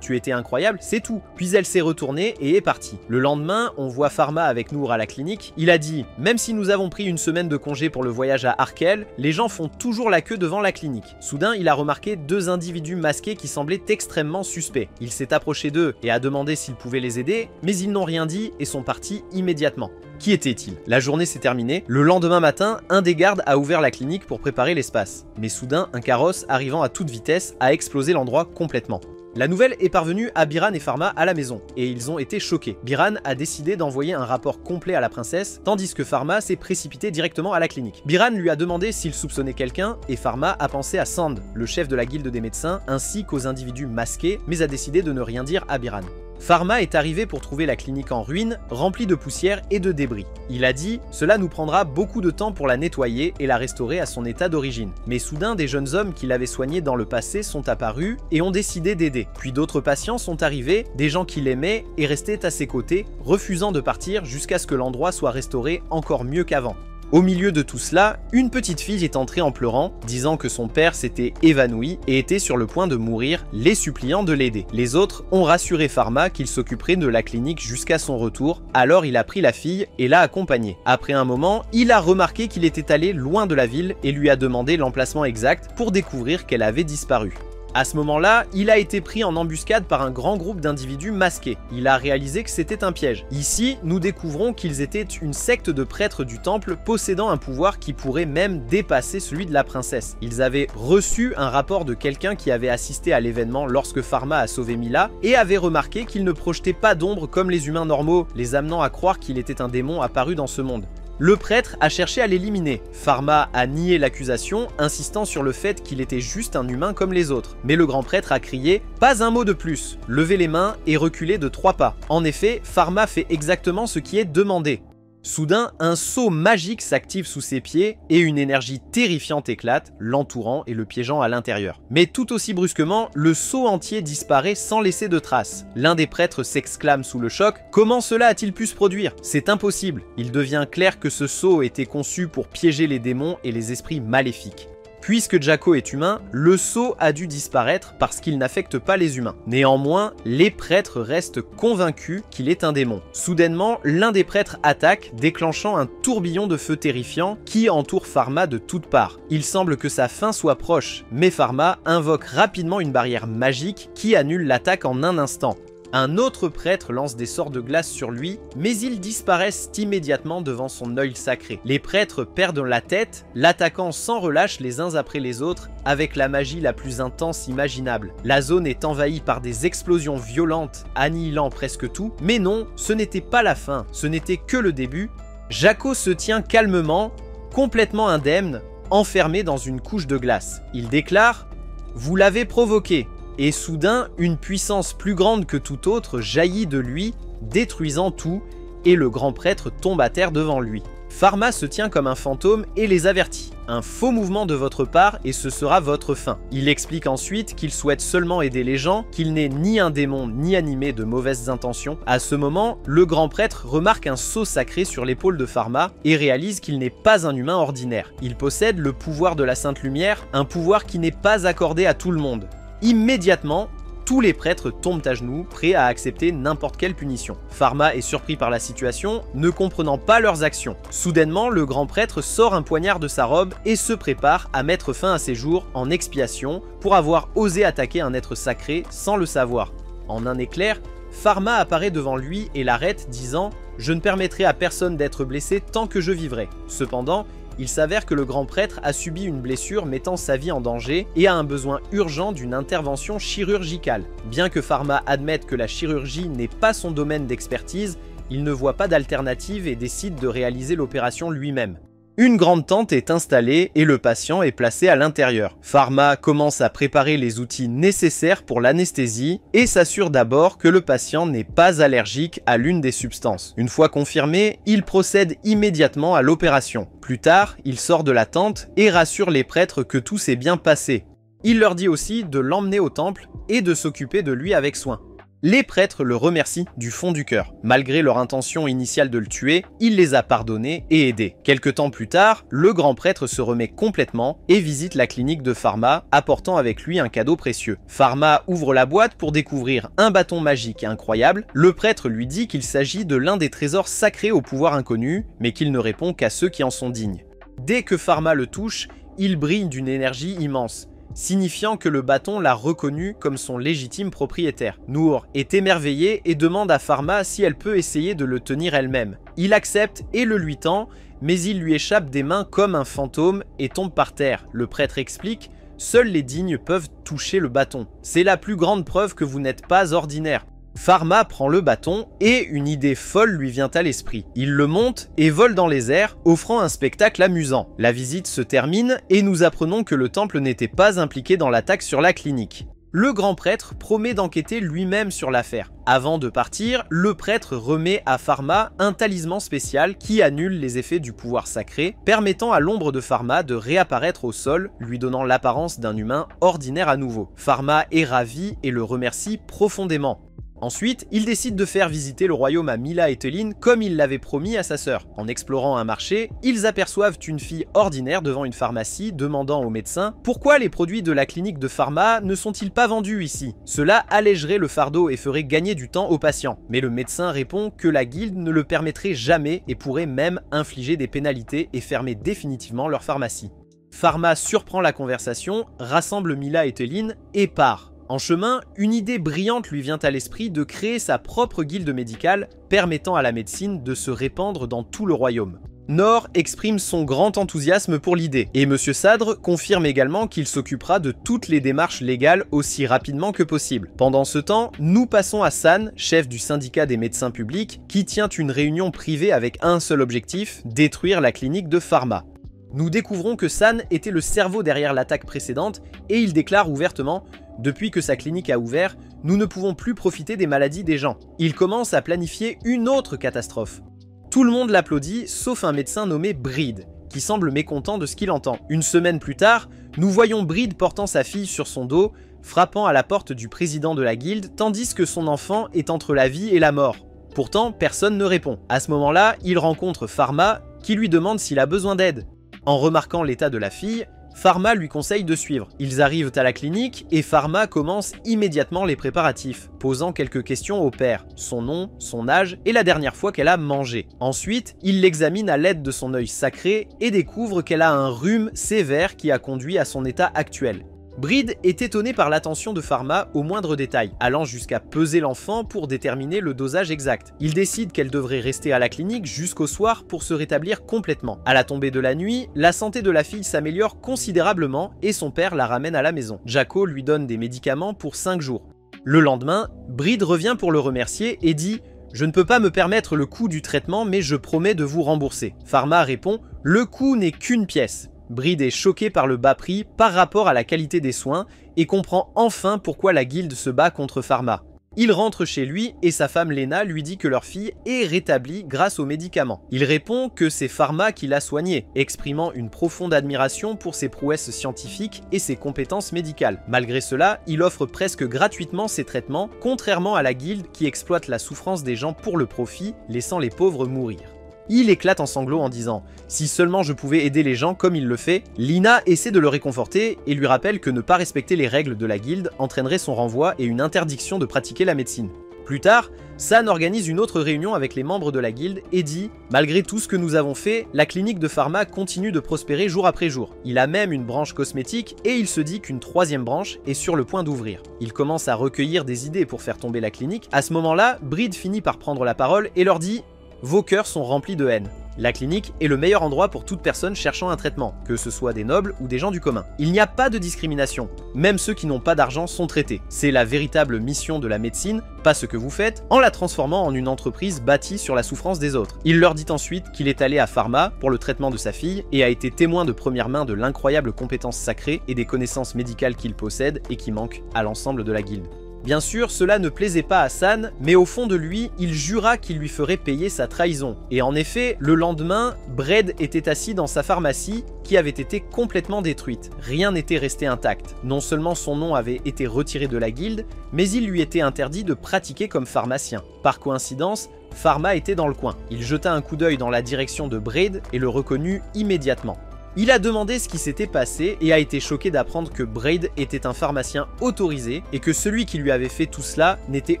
Tu étais incroyable, c'est tout ». Puis elle s'est retournée et est partie. Le lendemain, on voit Pharma avec Noor à la clinique. Il a dit « Même si nous avons pris une semaine de congé pour le voyage à Arkel, les gens font toujours la queue devant la clinique ». Soudain, il a remarqué 2 individus masqués qui semblaient extrêmement suspects. Il s'est approché d'eux et a demandé s'il pouvait les aider, mais ils n'ont rien dit et sont partis immédiatement. Qui était-il? La journée s'est terminée. Le lendemain matin, un des gardes a ouvert la clinique pour préparer l'espace. Mais soudain, un carrosse arrivant à toute vitesse a explosé l'endroit complètement. La nouvelle est parvenue à Biran et Pharma à la maison, et ils ont été choqués. Biran a décidé d'envoyer un rapport complet à la princesse, tandis que Pharma s'est précipité directement à la clinique. Biran lui a demandé s'il soupçonnait quelqu'un, et Pharma a pensé à Sand, le chef de la guilde des médecins, ainsi qu'aux individus masqués, mais a décidé de ne rien dire à Biran. Pharma est arrivé pour trouver la clinique en ruine, remplie de poussière et de débris. Il a dit « Cela nous prendra beaucoup de temps pour la nettoyer et la restaurer à son état d'origine. » Mais soudain, des jeunes hommes qui l'avaient soigné dans le passé sont apparus et ont décidé d'aider. Puis d'autres patients sont arrivés, des gens qui l'aimaient et restaient à ses côtés, refusant de partir jusqu'à ce que l'endroit soit restauré encore mieux qu'avant. Au milieu de tout cela, une petite fille est entrée en pleurant, disant que son père s'était évanoui et était sur le point de mourir, les suppliant de l'aider. Les autres ont rassuré Pharma qu'il s'occuperait de la clinique jusqu'à son retour, alors il a pris la fille et l'a accompagnée. Après un moment, il a remarqué qu'il était allé loin de la ville et lui a demandé l'emplacement exact pour découvrir qu'elle avait disparu. À ce moment-là, il a été pris en embuscade par un grand groupe d'individus masqués. Il a réalisé que c'était un piège. Ici, nous découvrons qu'ils étaient une secte de prêtres du temple possédant un pouvoir qui pourrait même dépasser celui de la princesse. Ils avaient reçu un rapport de quelqu'un qui avait assisté à l'événement lorsque Pharma a sauvé Mila et avait remarqué qu'il ne projetait pas d'ombre comme les humains normaux, les amenant à croire qu'il était un démon apparu dans ce monde. Le prêtre a cherché à l'éliminer. Pharma a nié l'accusation, insistant sur le fait qu'il était juste un humain comme les autres. Mais le grand prêtre a crié « Pas un mot de plus !» levé les mains et reculé de 3 pas. En effet, Pharma fait exactement ce qui est demandé. Soudain, un sceau magique s'active sous ses pieds et une énergie terrifiante éclate, l'entourant et le piégeant à l'intérieur. Mais tout aussi brusquement, le sceau entier disparaît sans laisser de traces. L'un des prêtres s'exclame sous le choc « Comment cela a-t-il pu se produire? C'est impossible !» Il devient clair que ce sceau était conçu pour piéger les démons et les esprits maléfiques. Puisque Jaco est humain, le sceau a dû disparaître parce qu'il n'affecte pas les humains. Néanmoins, les prêtres restent convaincus qu'il est un démon. Soudainement, l'un des prêtres attaque, déclenchant un tourbillon de feu terrifiant qui entoure Pharma de toutes parts. Il semble que sa fin soit proche, mais Pharma invoque rapidement une barrière magique qui annule l'attaque en un instant. Un autre prêtre lance des sorts de glace sur lui, mais ils disparaissent immédiatement devant son œil sacré. Les prêtres perdent la tête, l'attaquant sans relâche les uns après les autres, avec la magie la plus intense imaginable. La zone est envahie par des explosions violentes, annihilant presque tout, mais non, ce n'était pas la fin, ce n'était que le début. Jaco se tient calmement, complètement indemne, enfermé dans une couche de glace. Il déclare « Vous l'avez provoqué ». Et soudain, une puissance plus grande que tout autre jaillit de lui, détruisant tout, et le grand prêtre tombe à terre devant lui. Pharma se tient comme un fantôme et les avertit. Un faux mouvement de votre part et ce sera votre fin. Il explique ensuite qu'il souhaite seulement aider les gens, qu'il n'est ni un démon ni animé de mauvaises intentions. À ce moment, le grand prêtre remarque un sceau sacré sur l'épaule de Pharma et réalise qu'il n'est pas un humain ordinaire. Il possède le pouvoir de la Sainte Lumière, un pouvoir qui n'est pas accordé à tout le monde. Immédiatement, tous les prêtres tombent à genoux, prêts à accepter n'importe quelle punition. Pharma est surpris par la situation, ne comprenant pas leurs actions. Soudainement, le grand prêtre sort un poignard de sa robe et se prépare à mettre fin à ses jours en expiation pour avoir osé attaquer un être sacré sans le savoir. En un éclair, Pharma apparaît devant lui et l'arrête, disant « Je ne permettrai à personne d'être blessé tant que je vivrai ». Cependant, il s'avère que le grand prêtre a subi une blessure mettant sa vie en danger et a un besoin urgent d'une intervention chirurgicale. Bien que Pharma admette que la chirurgie n'est pas son domaine d'expertise, il ne voit pas d'alternative et décide de réaliser l'opération lui-même. Une grande tente est installée et le patient est placé à l'intérieur. Pharma commence à préparer les outils nécessaires pour l'anesthésie et s'assure d'abord que le patient n'est pas allergique à l'une des substances. Une fois confirmé, il procède immédiatement à l'opération. Plus tard, il sort de la tente et rassure les prêtres que tout s'est bien passé. Il leur dit aussi de l'emmener au temple et de s'occuper de lui avec soin. Les prêtres le remercient du fond du cœur. Malgré leur intention initiale de le tuer, il les a pardonnés et aidés. Quelque temps plus tard, le grand prêtre se remet complètement et visite la clinique de Pharma, apportant avec lui un cadeau précieux. Pharma ouvre la boîte pour découvrir un bâton magique incroyable. Le prêtre lui dit qu'il s'agit de l'un des trésors sacrés au pouvoir inconnu, mais qu'il ne répond qu'à ceux qui en sont dignes. Dès que Pharma le touche, il brille d'une énergie immense, signifiant que le bâton l'a reconnu comme son légitime propriétaire. Noor est émerveillée et demande à Pharma si elle peut essayer de le tenir elle-même. Il accepte et le lui tend, mais il lui échappe des mains comme un fantôme et tombe par terre. Le prêtre explique « Seuls les dignes peuvent toucher le bâton. C'est la plus grande preuve que vous n'êtes pas ordinaire. » Pharma prend le bâton et une idée folle lui vient à l'esprit. Il le monte et vole dans les airs, offrant un spectacle amusant. La visite se termine et nous apprenons que le temple n'était pas impliqué dans l'attaque sur la clinique. Le grand prêtre promet d'enquêter lui-même sur l'affaire. Avant de partir, le prêtre remet à Pharma un talisman spécial qui annule les effets du pouvoir sacré, permettant à l'ombre de Pharma de réapparaître au sol, lui donnant l'apparence d'un humain ordinaire à nouveau. Pharma est ravi et le remercie profondément. Ensuite, il décide de faire visiter le royaume à Mila et Teline comme il l'avait promis à sa sœur. En explorant un marché, ils aperçoivent une fille ordinaire devant une pharmacie demandant au médecin « Pourquoi les produits de la clinique de Pharma ne sont-ils pas vendus ici? Cela allégerait le fardeau et ferait gagner du temps aux patients. » Mais le médecin répond que la guilde ne le permettrait jamais et pourrait même infliger des pénalités et fermer définitivement leur pharmacie. Pharma surprend la conversation, rassemble Mila et Teline et part. En chemin, une idée brillante lui vient à l'esprit de créer sa propre guilde médicale permettant à la médecine de se répandre dans tout le royaume. Nor exprime son grand enthousiasme pour l'idée, et Monsieur Sadr confirme également qu'il s'occupera de toutes les démarches légales aussi rapidement que possible. Pendant ce temps, nous passons à San, chef du syndicat des médecins publics, qui tient une réunion privée avec un seul objectif, détruire la clinique de Pharma. Nous découvrons que San était le cerveau derrière l'attaque précédente, et il déclare ouvertement « Depuis que sa clinique a ouvert, nous ne pouvons plus profiter des maladies des gens ». Il commence à planifier une autre catastrophe. Tout le monde l'applaudit, sauf un médecin nommé Breed, qui semble mécontent de ce qu'il entend. Une semaine plus tard, nous voyons Breed portant sa fille sur son dos, frappant à la porte du président de la guilde, tandis que son enfant est entre la vie et la mort. Pourtant, personne ne répond. À ce moment-là, il rencontre Pharma, qui lui demande s'il a besoin d'aide. En remarquant l'état de la fille, Pharma lui conseille de suivre. Ils arrivent à la clinique et Pharma commence immédiatement les préparatifs, posant quelques questions au père, son nom, son âge et la dernière fois qu'elle a mangé. Ensuite, il l'examine à l'aide de son œil sacré et découvre qu'elle a un rhume sévère qui a conduit à son état actuel. Breed est étonné par l'attention de Pharma au moindre détail, allant jusqu'à peser l'enfant pour déterminer le dosage exact. Il décide qu'elle devrait rester à la clinique jusqu'au soir pour se rétablir complètement. À la tombée de la nuit, la santé de la fille s'améliore considérablement et son père la ramène à la maison. Jaco lui donne des médicaments pour 5 jours. Le lendemain, Breed revient pour le remercier et dit « Je ne peux pas me permettre le coût du traitement mais je promets de vous rembourser ». Pharma répond « Le coût n'est qu'une pièce ». Breed est choqué par le bas prix par rapport à la qualité des soins et comprend enfin pourquoi la guilde se bat contre Pharma. Il rentre chez lui et sa femme Lena lui dit que leur fille est rétablie grâce aux médicaments. Il répond que c'est Pharma qui l'a soignée, exprimant une profonde admiration pour ses prouesses scientifiques et ses compétences médicales. Malgré cela, il offre presque gratuitement ses traitements, contrairement à la guilde qui exploite la souffrance des gens pour le profit, laissant les pauvres mourir. Il éclate en sanglots en disant « Si seulement je pouvais aider les gens comme il le fait ». Lina essaie de le réconforter et lui rappelle que ne pas respecter les règles de la guilde entraînerait son renvoi et une interdiction de pratiquer la médecine. Plus tard, San organise une autre réunion avec les membres de la guilde et dit « Malgré tout ce que nous avons fait, la clinique de Pharma continue de prospérer jour après jour. Il a même une branche cosmétique et il se dit qu'une troisième branche est sur le point d'ouvrir. » Il commence à recueillir des idées pour faire tomber la clinique. À ce moment-là, Breed finit par prendre la parole et leur dit « Vos cœurs sont remplis de haine. La clinique est le meilleur endroit pour toute personne cherchant un traitement, que ce soit des nobles ou des gens du commun. Il n'y a pas de discrimination. Même ceux qui n'ont pas d'argent sont traités. C'est la véritable mission de la médecine, pas ce que vous faites, en la transformant en une entreprise bâtie sur la souffrance des autres. Il leur dit ensuite qu'il est allé à Pharma pour le traitement de sa fille et a été témoin de première main de l'incroyable compétence sacrée et des connaissances médicales qu'il possède et qui manquent à l'ensemble de la guilde. Bien sûr, cela ne plaisait pas à San, mais au fond de lui, il jura qu'il lui ferait payer sa trahison. Et en effet, le lendemain, Breed était assis dans sa pharmacie, qui avait été complètement détruite. Rien n'était resté intact. Non seulement son nom avait été retiré de la guilde, mais il lui était interdit de pratiquer comme pharmacien. Par coïncidence, Pharma était dans le coin. Il jeta un coup d'œil dans la direction de Breed et le reconnut immédiatement. Il a demandé ce qui s'était passé et a été choqué d'apprendre que Breed était un pharmacien autorisé et que celui qui lui avait fait tout cela n'était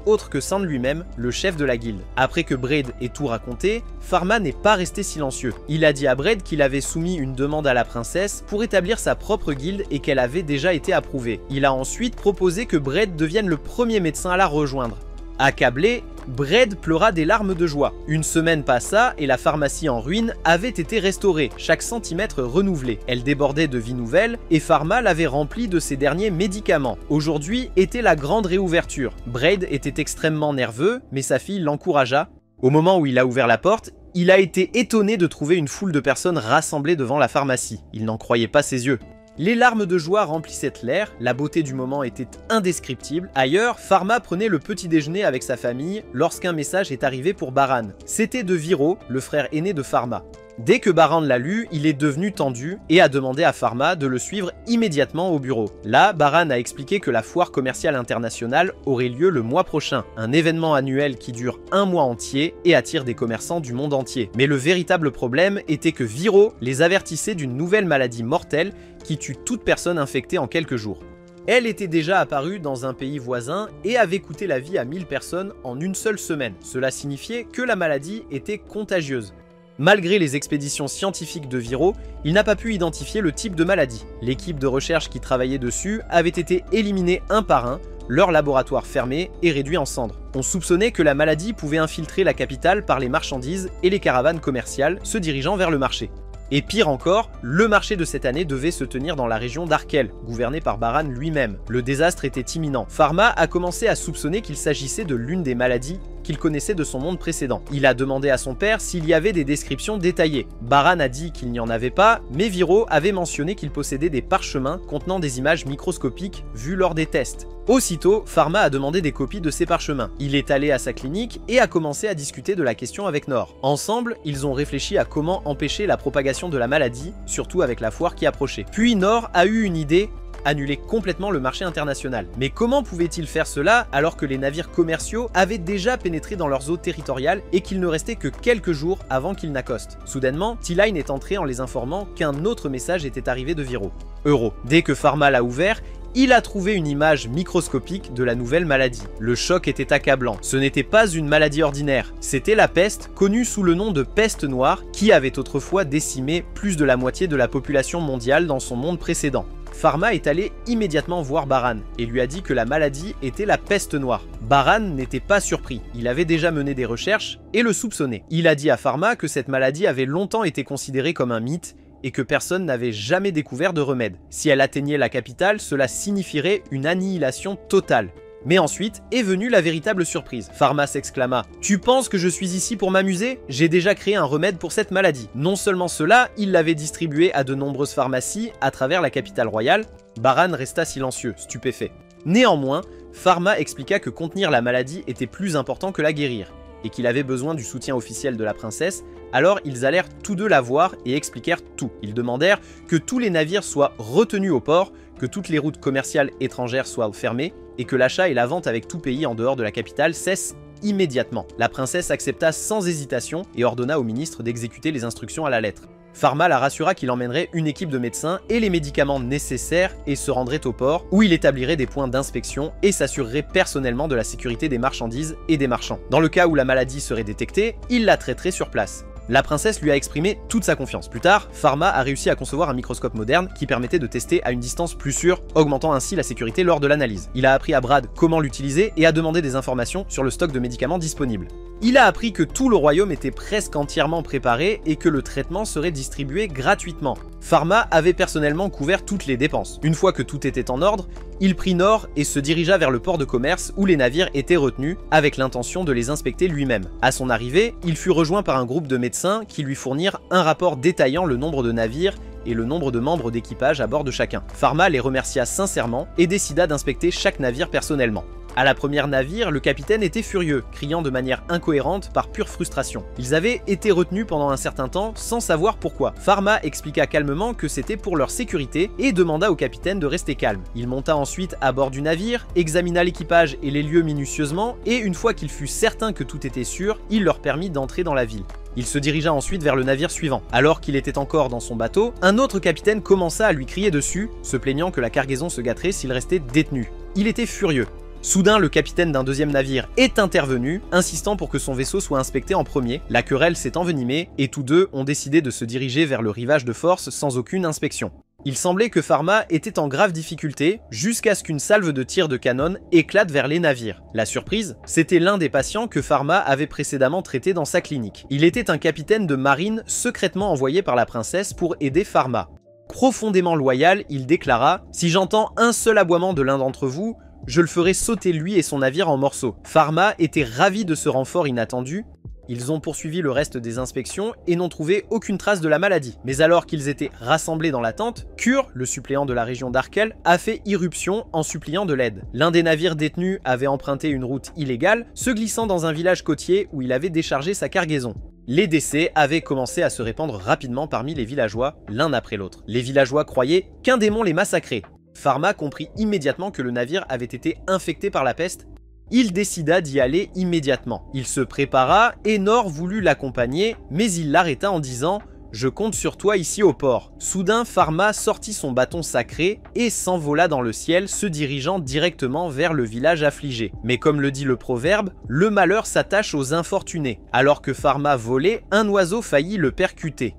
autre que Sand lui-même, le chef de la guilde. Après que Breed ait tout raconté, Pharma n'est pas resté silencieux. Il a dit à Breed qu'il avait soumis une demande à la princesse pour établir sa propre guilde et qu'elle avait déjà été approuvée. Il a ensuite proposé que Breed devienne le premier médecin à la rejoindre. Accablé, Breed pleura des larmes de joie. Une semaine passa et la pharmacie en ruine avait été restaurée, chaque centimètre renouvelé. Elle débordait de vie nouvelle et Pharma l'avait remplie de ses derniers médicaments. Aujourd'hui était la grande réouverture. Breed était extrêmement nerveux, mais sa fille l'encouragea. Au moment où il a ouvert la porte, il a été étonné de trouver une foule de personnes rassemblées devant la pharmacie. Il n'en croyait pas ses yeux. Les larmes de joie remplissaient l'air, la beauté du moment était indescriptible. Ailleurs, Pharma prenait le petit déjeuner avec sa famille lorsqu'un message est arrivé pour Baran. C'était de Viro, le frère aîné de Pharma. Dès que Baran l'a lu, il est devenu tendu et a demandé à Pharma de le suivre immédiatement au bureau. Là, Baran a expliqué que la foire commerciale internationale aurait lieu le mois prochain, un événement annuel qui dure un mois entier et attire des commerçants du monde entier. Mais le véritable problème était que Viro les avertissait d'une nouvelle maladie mortelle qui tue toute personne infectée en quelques jours. Elle était déjà apparue dans un pays voisin et avait coûté la vie à 1000 personnes en une seule semaine. Cela signifiait que la maladie était contagieuse. Malgré les expéditions scientifiques de Viro, il n'a pas pu identifier le type de maladie. L'équipe de recherche qui travaillait dessus avait été éliminée un par un, leur laboratoire fermé et réduit en cendres. On soupçonnait que la maladie pouvait infiltrer la capitale par les marchandises et les caravanes commerciales se dirigeant vers le marché. Et pire encore, le marché de cette année devait se tenir dans la région d'Arkel, gouvernée par Baran lui-même. Le désastre était imminent. Pharma a commencé à soupçonner qu'il s'agissait de l'une des maladies qu'il connaissait de son monde précédent. Il a demandé à son père s'il y avait des descriptions détaillées. Baran a dit qu'il n'y en avait pas, mais Viro avait mentionné qu'il possédait des parchemins contenant des images microscopiques vues lors des tests. Aussitôt, Pharma a demandé des copies de ces parchemins. Il est allé à sa clinique et a commencé à discuter de la question avec Nor. Ensemble, ils ont réfléchi à comment empêcher la propagation de la maladie, surtout avec la foire qui approchait. Puis Nor a eu une idée: annuler complètement le marché international. Mais comment pouvait-il faire cela alors que les navires commerciaux avaient déjà pénétré dans leurs eaux territoriales et qu'il ne restait que quelques jours avant qu'ils n'accostent? Soudainement, T-Line est entré en les informant qu'un autre message était arrivé de Viro. Euro. Dès que Pharma l'a ouvert, il a trouvé une image microscopique de la nouvelle maladie. Le choc était accablant. Ce n'était pas une maladie ordinaire, c'était la peste, connue sous le nom de peste noire, qui avait autrefois décimé plus de la moitié de la population mondiale dans son monde précédent. Pharma est allé immédiatement voir Baran et lui a dit que la maladie était la peste noire. Baran n'était pas surpris, il avait déjà mené des recherches et le soupçonnait. Il a dit à Pharma que cette maladie avait longtemps été considérée comme un mythe et que personne n'avait jamais découvert de remède. Si elle atteignait la capitale, cela signifierait une annihilation totale. Mais ensuite est venue la véritable surprise. Pharma s'exclama: « Tu penses que je suis ici pour m'amuser? J'ai déjà créé un remède pour cette maladie. » Non seulement cela, il l'avait distribué à de nombreuses pharmacies à travers la capitale royale. Baran resta silencieux, stupéfait. Néanmoins, Pharma expliqua que contenir la maladie était plus important que la guérir, et qu'il avait besoin du soutien officiel de la princesse. Alors ils allèrent tous deux la voir et expliquèrent tout. Ils demandèrent que tous les navires soient retenus au port, que toutes les routes commerciales étrangères soient fermées, et que l'achat et la vente avec tout pays en dehors de la capitale cessent immédiatement. La princesse accepta sans hésitation et ordonna au ministre d'exécuter les instructions à la lettre. Pharma la rassura qu'il emmènerait une équipe de médecins et les médicaments nécessaires et se rendrait au port où il établirait des points d'inspection et s'assurerait personnellement de la sécurité des marchandises et des marchands. Dans le cas où la maladie serait détectée, il la traiterait sur place. La princesse lui a exprimé toute sa confiance. Plus tard, Pharma a réussi à concevoir un microscope moderne qui permettait de tester à une distance plus sûre, augmentant ainsi la sécurité lors de l'analyse. Il a appris à Brad comment l'utiliser et a demandé des informations sur le stock de médicaments disponibles. Il a appris que tout le royaume était presque entièrement préparé et que le traitement serait distribué gratuitement. Pharma avait personnellement couvert toutes les dépenses. Une fois que tout était en ordre, il prit Nor et se dirigea vers le port de commerce où les navires étaient retenus, avec l'intention de les inspecter lui-même. À son arrivée, il fut rejoint par un groupe de médecins qui lui fournirent un rapport détaillant le nombre de navires et le nombre de membres d'équipage à bord de chacun. Pharma les remercia sincèrement et décida d'inspecter chaque navire personnellement. À la première navire, le capitaine était furieux, criant de manière incohérente par pure frustration. Ils avaient été retenus pendant un certain temps sans savoir pourquoi. Pharma expliqua calmement que c'était pour leur sécurité et demanda au capitaine de rester calme. Il monta ensuite à bord du navire, examina l'équipage et les lieux minutieusement et une fois qu'il fut certain que tout était sûr, il leur permit d'entrer dans la ville. Il se dirigea ensuite vers le navire suivant. Alors qu'il était encore dans son bateau, un autre capitaine commença à lui crier dessus, se plaignant que la cargaison se gâterait s'il restait détenu. Il était furieux. Soudain, le capitaine d'un deuxième navire est intervenu, insistant pour que son vaisseau soit inspecté en premier. La querelle s'est envenimée et tous deux ont décidé de se diriger vers le rivage de force sans aucune inspection. Il semblait que Pharma était en grave difficulté jusqu'à ce qu'une salve de tirs de canon éclate vers les navires. La surprise, c'était l'un des patients que Pharma avait précédemment traité dans sa clinique. Il était un capitaine de marine secrètement envoyé par la princesse pour aider Pharma. Profondément loyal, il déclara « Si j'entends un seul aboiement de l'un d'entre vous, je le ferai sauter lui et son navire en morceaux. » Pharma était ravi de ce renfort inattendu. Ils ont poursuivi le reste des inspections et n'ont trouvé aucune trace de la maladie. Mais alors qu'ils étaient rassemblés dans la tente, Kur, le suppléant de la région d'Arkel, a fait irruption en suppliant de l'aide. L'un des navires détenus avait emprunté une route illégale, se glissant dans un village côtier où il avait déchargé sa cargaison. Les décès avaient commencé à se répandre rapidement parmi les villageois, l'un après l'autre. Les villageois croyaient qu'un démon les massacrait. Pharma comprit immédiatement que le navire avait été infecté par la peste. Il décida d'y aller immédiatement. Il se prépara et Nor voulut l'accompagner, mais il l'arrêta en disant « Je compte sur toi ici au port ». Soudain, Pharma sortit son bâton sacré et s'envola dans le ciel, se dirigeant directement vers le village affligé. Mais comme le dit le proverbe, le malheur s'attache aux infortunés. Alors que Pharma volait, un oiseau faillit le percuter.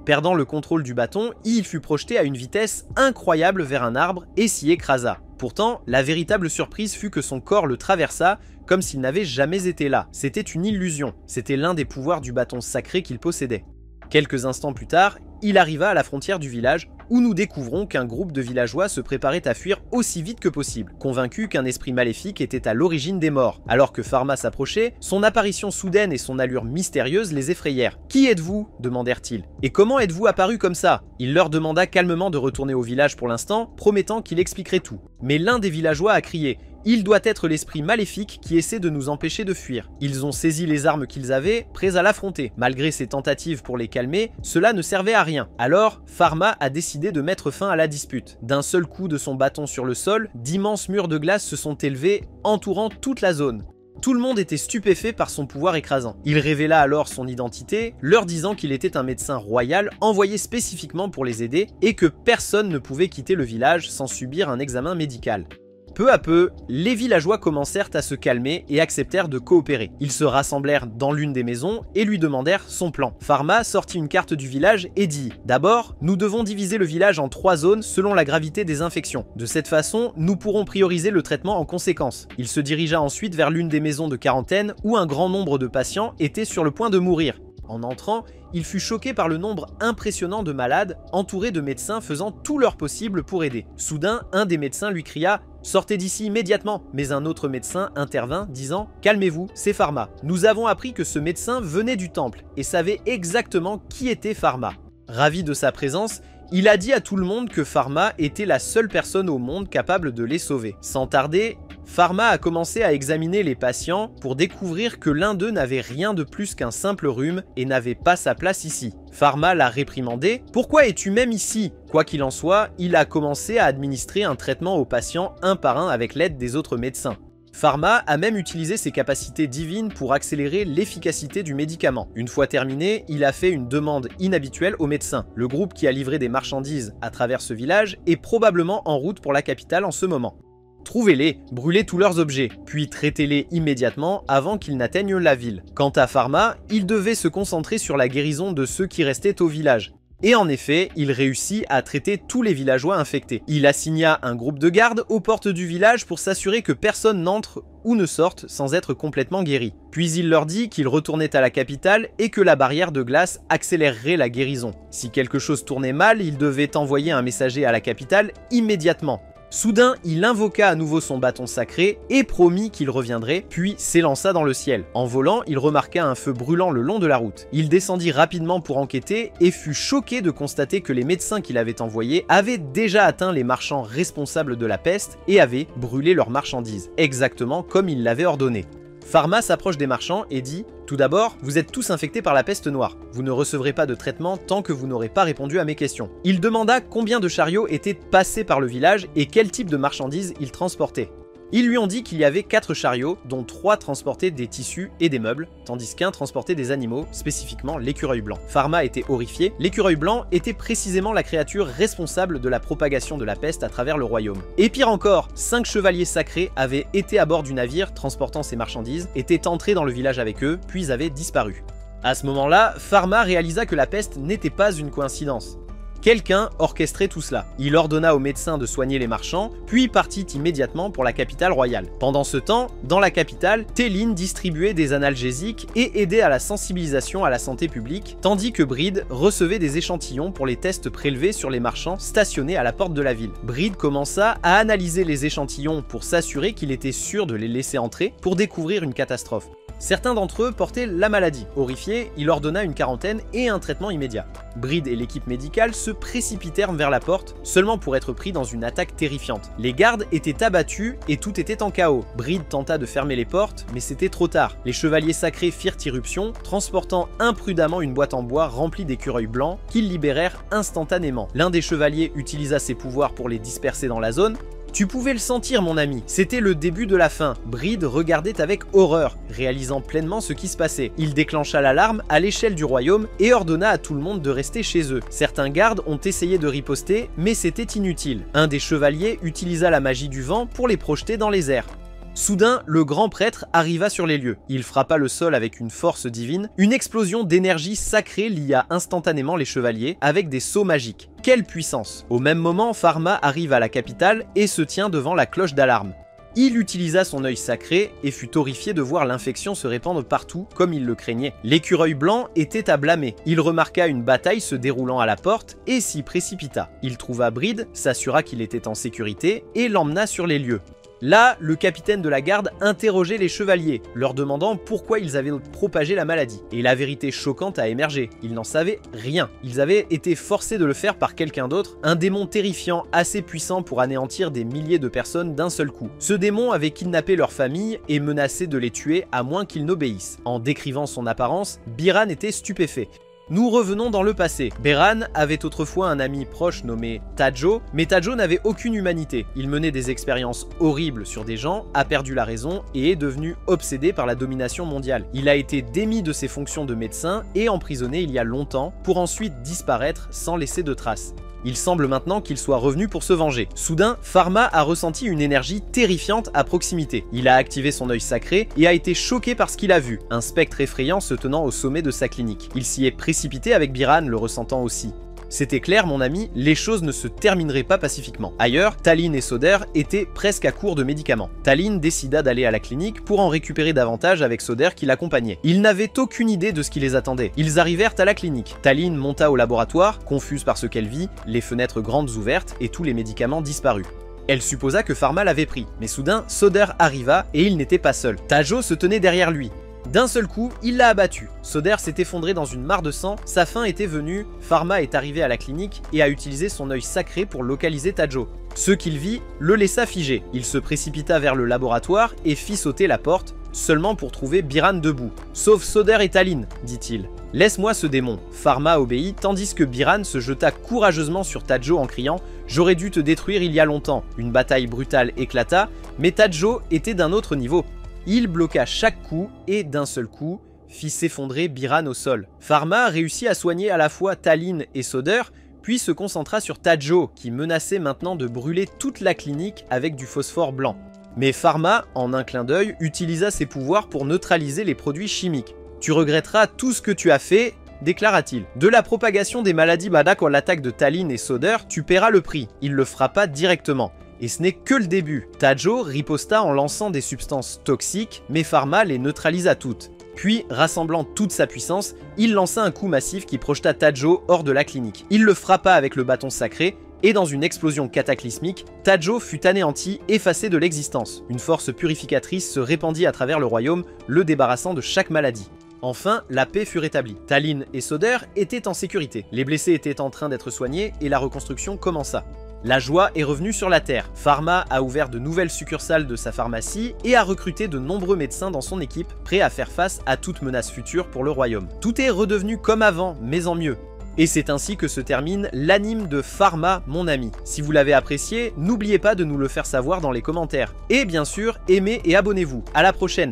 Perdant le contrôle du bâton, il fut projeté à une vitesse incroyable vers un arbre et s'y écrasa. Pourtant, la véritable surprise fut que son corps le traversa comme s'il n'avait jamais été là. C'était une illusion, c'était l'un des pouvoirs du bâton sacré qu'il possédait. Quelques instants plus tard, il arriva à la frontière du village où nous découvrons qu'un groupe de villageois se préparait à fuir aussi vite que possible, convaincus qu'un esprit maléfique était à l'origine des morts. Alors que Pharma s'approchait, son apparition soudaine et son allure mystérieuse les effrayèrent. « Qui êtes-vous » demandèrent-ils. « Et comment êtes-vous apparu comme ça ?» Il leur demanda calmement de retourner au village pour l'instant, promettant qu'il expliquerait tout. Mais l'un des villageois a crié « Il doit être l'esprit maléfique qui essaie de nous empêcher de fuir. » Ils ont saisi les armes qu'ils avaient, prêts à l'affronter. Malgré ses tentatives pour les calmer, cela ne servait à rien. Alors, Pharma a décidé de mettre fin à la dispute. D'un seul coup de son bâton sur le sol, d'immenses murs de glace se sont élevés, entourant toute la zone. Tout le monde était stupéfait par son pouvoir écrasant. Il révéla alors son identité, leur disant qu'il était un médecin royal envoyé spécifiquement pour les aider et que personne ne pouvait quitter le village sans subir un examen médical. Peu à peu, les villageois commencèrent à se calmer et acceptèrent de coopérer. Ils se rassemblèrent dans l'une des maisons et lui demandèrent son plan. Pharma sortit une carte du village et dit « D'abord, nous devons diviser le village en 3 zones selon la gravité des infections. De cette façon, nous pourrons prioriser le traitement en conséquence. » Il se dirigea ensuite vers l'une des maisons de quarantaine où un grand nombre de patients étaient sur le point de mourir. En entrant, il fut choqué par le nombre impressionnant de malades, entourés de médecins faisant tout leur possible pour aider. Soudain, un des médecins lui cria « Sortez d'ici immédiatement !» Mais un autre médecin intervint, disant « Calmez-vous, c'est Pharma. Nous avons appris que ce médecin venait du temple et savait exactement qui était Pharma. » Ravi de sa présence, il a dit à tout le monde que Pharma était la seule personne au monde capable de les sauver. Sans tarder, Pharma a commencé à examiner les patients pour découvrir que l'un d'eux n'avait rien de plus qu'un simple rhume et n'avait pas sa place ici. Pharma l'a réprimandé. « Pourquoi es-tu même ici ?» Quoi qu'il en soit, il a commencé à administrer un traitement aux patients un par un avec l'aide des autres médecins. Pharma a même utilisé ses capacités divines pour accélérer l'efficacité du médicament. Une fois terminé, il a fait une demande inhabituelle au médecin. Le groupe qui a livré des marchandises à travers ce village est probablement en route pour la capitale en ce moment. Trouvez-les, brûlez tous leurs objets, puis traitez-les immédiatement avant qu'ils n'atteignent la ville. Quant à Pharma, il devait se concentrer sur la guérison de ceux qui restaient au village. Et en effet, il réussit à traiter tous les villageois infectés. Il assigna un groupe de gardes aux portes du village pour s'assurer que personne n'entre ou ne sorte sans être complètement guéri. Puis il leur dit qu'il retournait à la capitale et que la barrière de glace accélérerait la guérison. Si quelque chose tournait mal, il devait envoyer un messager à la capitale immédiatement. Soudain, il invoqua à nouveau son bâton sacré et promit qu'il reviendrait, puis s'élança dans le ciel. En volant, il remarqua un feu brûlant le long de la route. Il descendit rapidement pour enquêter et fut choqué de constater que les médecins qu'il avait envoyés avaient déjà atteint les marchands responsables de la peste et avaient brûlé leurs marchandises, exactement comme il l'avait ordonné. Pharma s'approche des marchands et dit « Tout d'abord, vous êtes tous infectés par la peste noire. Vous ne recevrez pas de traitement tant que vous n'aurez pas répondu à mes questions. » Il demanda combien de chariots étaient passés par le village et quel type de marchandises ils transportaient. Ils lui ont dit qu'il y avait 4 chariots, dont 3 transportaient des tissus et des meubles, tandis qu'un transportait des animaux, spécifiquement l'écureuil blanc. Pharma était horrifié, l'écureuil blanc était précisément la créature responsable de la propagation de la peste à travers le royaume. Et pire encore, 5 chevaliers sacrés avaient été à bord du navire transportant ces marchandises, étaient entrés dans le village avec eux, puis avaient disparu. À ce moment-là, Pharma réalisa que la peste n'était pas une coïncidence. Quelqu'un orchestrait tout cela. Il ordonna aux médecins de soigner les marchands, puis partit immédiatement pour la capitale royale. Pendant ce temps, dans la capitale, Téline distribuait des analgésiques et aidait à la sensibilisation à la santé publique, tandis que Bride recevait des échantillons pour les tests prélevés sur les marchands stationnés à la porte de la ville. Bride commença à analyser les échantillons pour s'assurer qu'il était sûr de les laisser entrer pour découvrir une catastrophe. Certains d'entre eux portaient la maladie. Horrifié, il ordonna une quarantaine et un traitement immédiat. Bride et l'équipe médicale se précipitèrent vers la porte, seulement pour être pris dans une attaque terrifiante. Les gardes étaient abattus et tout était en chaos. Bride tenta de fermer les portes, mais c'était trop tard. Les chevaliers sacrés firent irruption, transportant imprudemment une boîte en bois remplie d'écureuils blancs qu'ils libérèrent instantanément. L'un des chevaliers utilisa ses pouvoirs pour les disperser dans la zone. Tu pouvais le sentir, mon ami, c'était le début de la fin. Bride regardait avec horreur, réalisant pleinement ce qui se passait. Il déclencha l'alarme à l'échelle du royaume et ordonna à tout le monde de rester chez eux. Certains gardes ont essayé de riposter, mais c'était inutile. Un des chevaliers utilisa la magie du vent pour les projeter dans les airs. Soudain, le grand prêtre arriva sur les lieux. Il frappa le sol avec une force divine. Une explosion d'énergie sacrée lia instantanément les chevaliers avec des sauts magiques. Quelle puissance! Au même moment, Pharma arrive à la capitale et se tient devant la cloche d'alarme. Il utilisa son œil sacré et fut horrifié de voir l'infection se répandre partout comme il le craignait. L'écureuil blanc était à blâmer. Il remarqua une bataille se déroulant à la porte et s'y précipita. Il trouva Bride, s'assura qu'il était en sécurité et l'emmena sur les lieux. Là, le capitaine de la garde interrogeait les chevaliers, leur demandant pourquoi ils avaient propagé la maladie. Et la vérité choquante a émergé, ils n'en savaient rien. Ils avaient été forcés de le faire par quelqu'un d'autre, un démon terrifiant assez puissant pour anéantir des milliers de personnes d'un seul coup. Ce démon avait kidnappé leur famille et menacé de les tuer à moins qu'ils n'obéissent. En décrivant son apparence, Biran était stupéfait. Nous revenons dans le passé. Beran avait autrefois un ami proche nommé Tajo, mais Tajo n'avait aucune humanité. Il menait des expériences horribles sur des gens, a perdu la raison et est devenu obsédé par la domination mondiale. Il a été démis de ses fonctions de médecin et emprisonné il y a longtemps pour ensuite disparaître sans laisser de traces. Il semble maintenant qu'il soit revenu pour se venger. Soudain, Pharma a ressenti une énergie terrifiante à proximité. Il a activé son œil sacré et a été choqué par ce qu'il a vu, un spectre effrayant se tenant au sommet de sa clinique. Il s'y est précipité avec Biran, le ressentant aussi. C'était clair, mon ami, les choses ne se termineraient pas pacifiquement. Ailleurs, Talin et Soder étaient presque à court de médicaments. Talin décida d'aller à la clinique pour en récupérer davantage avec Soder qui l'accompagnait. Ils n'avaient aucune idée de ce qui les attendait. Ils arrivèrent à la clinique. Talin monta au laboratoire, confuse par ce qu'elle vit, les fenêtres grandes ouvertes et tous les médicaments disparus. Elle supposa que Pharma l'avait pris, mais soudain, Soder arriva et il n'était pas seul. Tajo se tenait derrière lui. D'un seul coup, il l'a abattu. Soder s'est effondré dans une mare de sang, sa fin était venue, Pharma est arrivé à la clinique et a utilisé son œil sacré pour localiser Tajo. Ce qu'il vit le laissa figé. Il se précipita vers le laboratoire et fit sauter la porte, seulement pour trouver Biran debout. « Sauf Soder et Talin », dit-il. « Laisse-moi ce démon ». Pharma obéit, tandis que Biran se jeta courageusement sur Tajo en criant « J'aurais dû te détruire il y a longtemps ». Une bataille brutale éclata, mais Tajo était d'un autre niveau. Il bloqua chaque coup et d'un seul coup, fit s'effondrer Biran au sol. Pharma réussit à soigner à la fois Talin et Soder, puis se concentra sur Tajo, qui menaçait maintenant de brûler toute la clinique avec du phosphore blanc. Mais Pharma, en un clin d'œil, utilisa ses pouvoirs pour neutraliser les produits chimiques. « Tu regretteras tout ce que tu as fait », déclara-t-il. « De la propagation des maladies Badak à l'attaque de Talin et Soder, tu paieras le prix. » Il le frappa directement. Et ce n'est que le début. Tajo riposta en lançant des substances toxiques, mais Pharma les neutralisa toutes. Puis, rassemblant toute sa puissance, il lança un coup massif qui projeta Tajo hors de la clinique. Il le frappa avec le bâton sacré, et dans une explosion cataclysmique, Tajo fut anéanti, effacé de l'existence. Une force purificatrice se répandit à travers le royaume, le débarrassant de chaque maladie. Enfin, la paix fut rétablie. Talin et Soder étaient en sécurité. Les blessés étaient en train d'être soignés et la reconstruction commença. La joie est revenue sur la Terre. Pharma a ouvert de nouvelles succursales de sa pharmacie et a recruté de nombreux médecins dans son équipe, prêts à faire face à toute menace future pour le royaume. Tout est redevenu comme avant, mais en mieux. Et c'est ainsi que se termine l'anime de Pharma, mon ami. Si vous l'avez apprécié, n'oubliez pas de nous le faire savoir dans les commentaires. Et bien sûr, aimez et abonnez-vous. À la prochaine.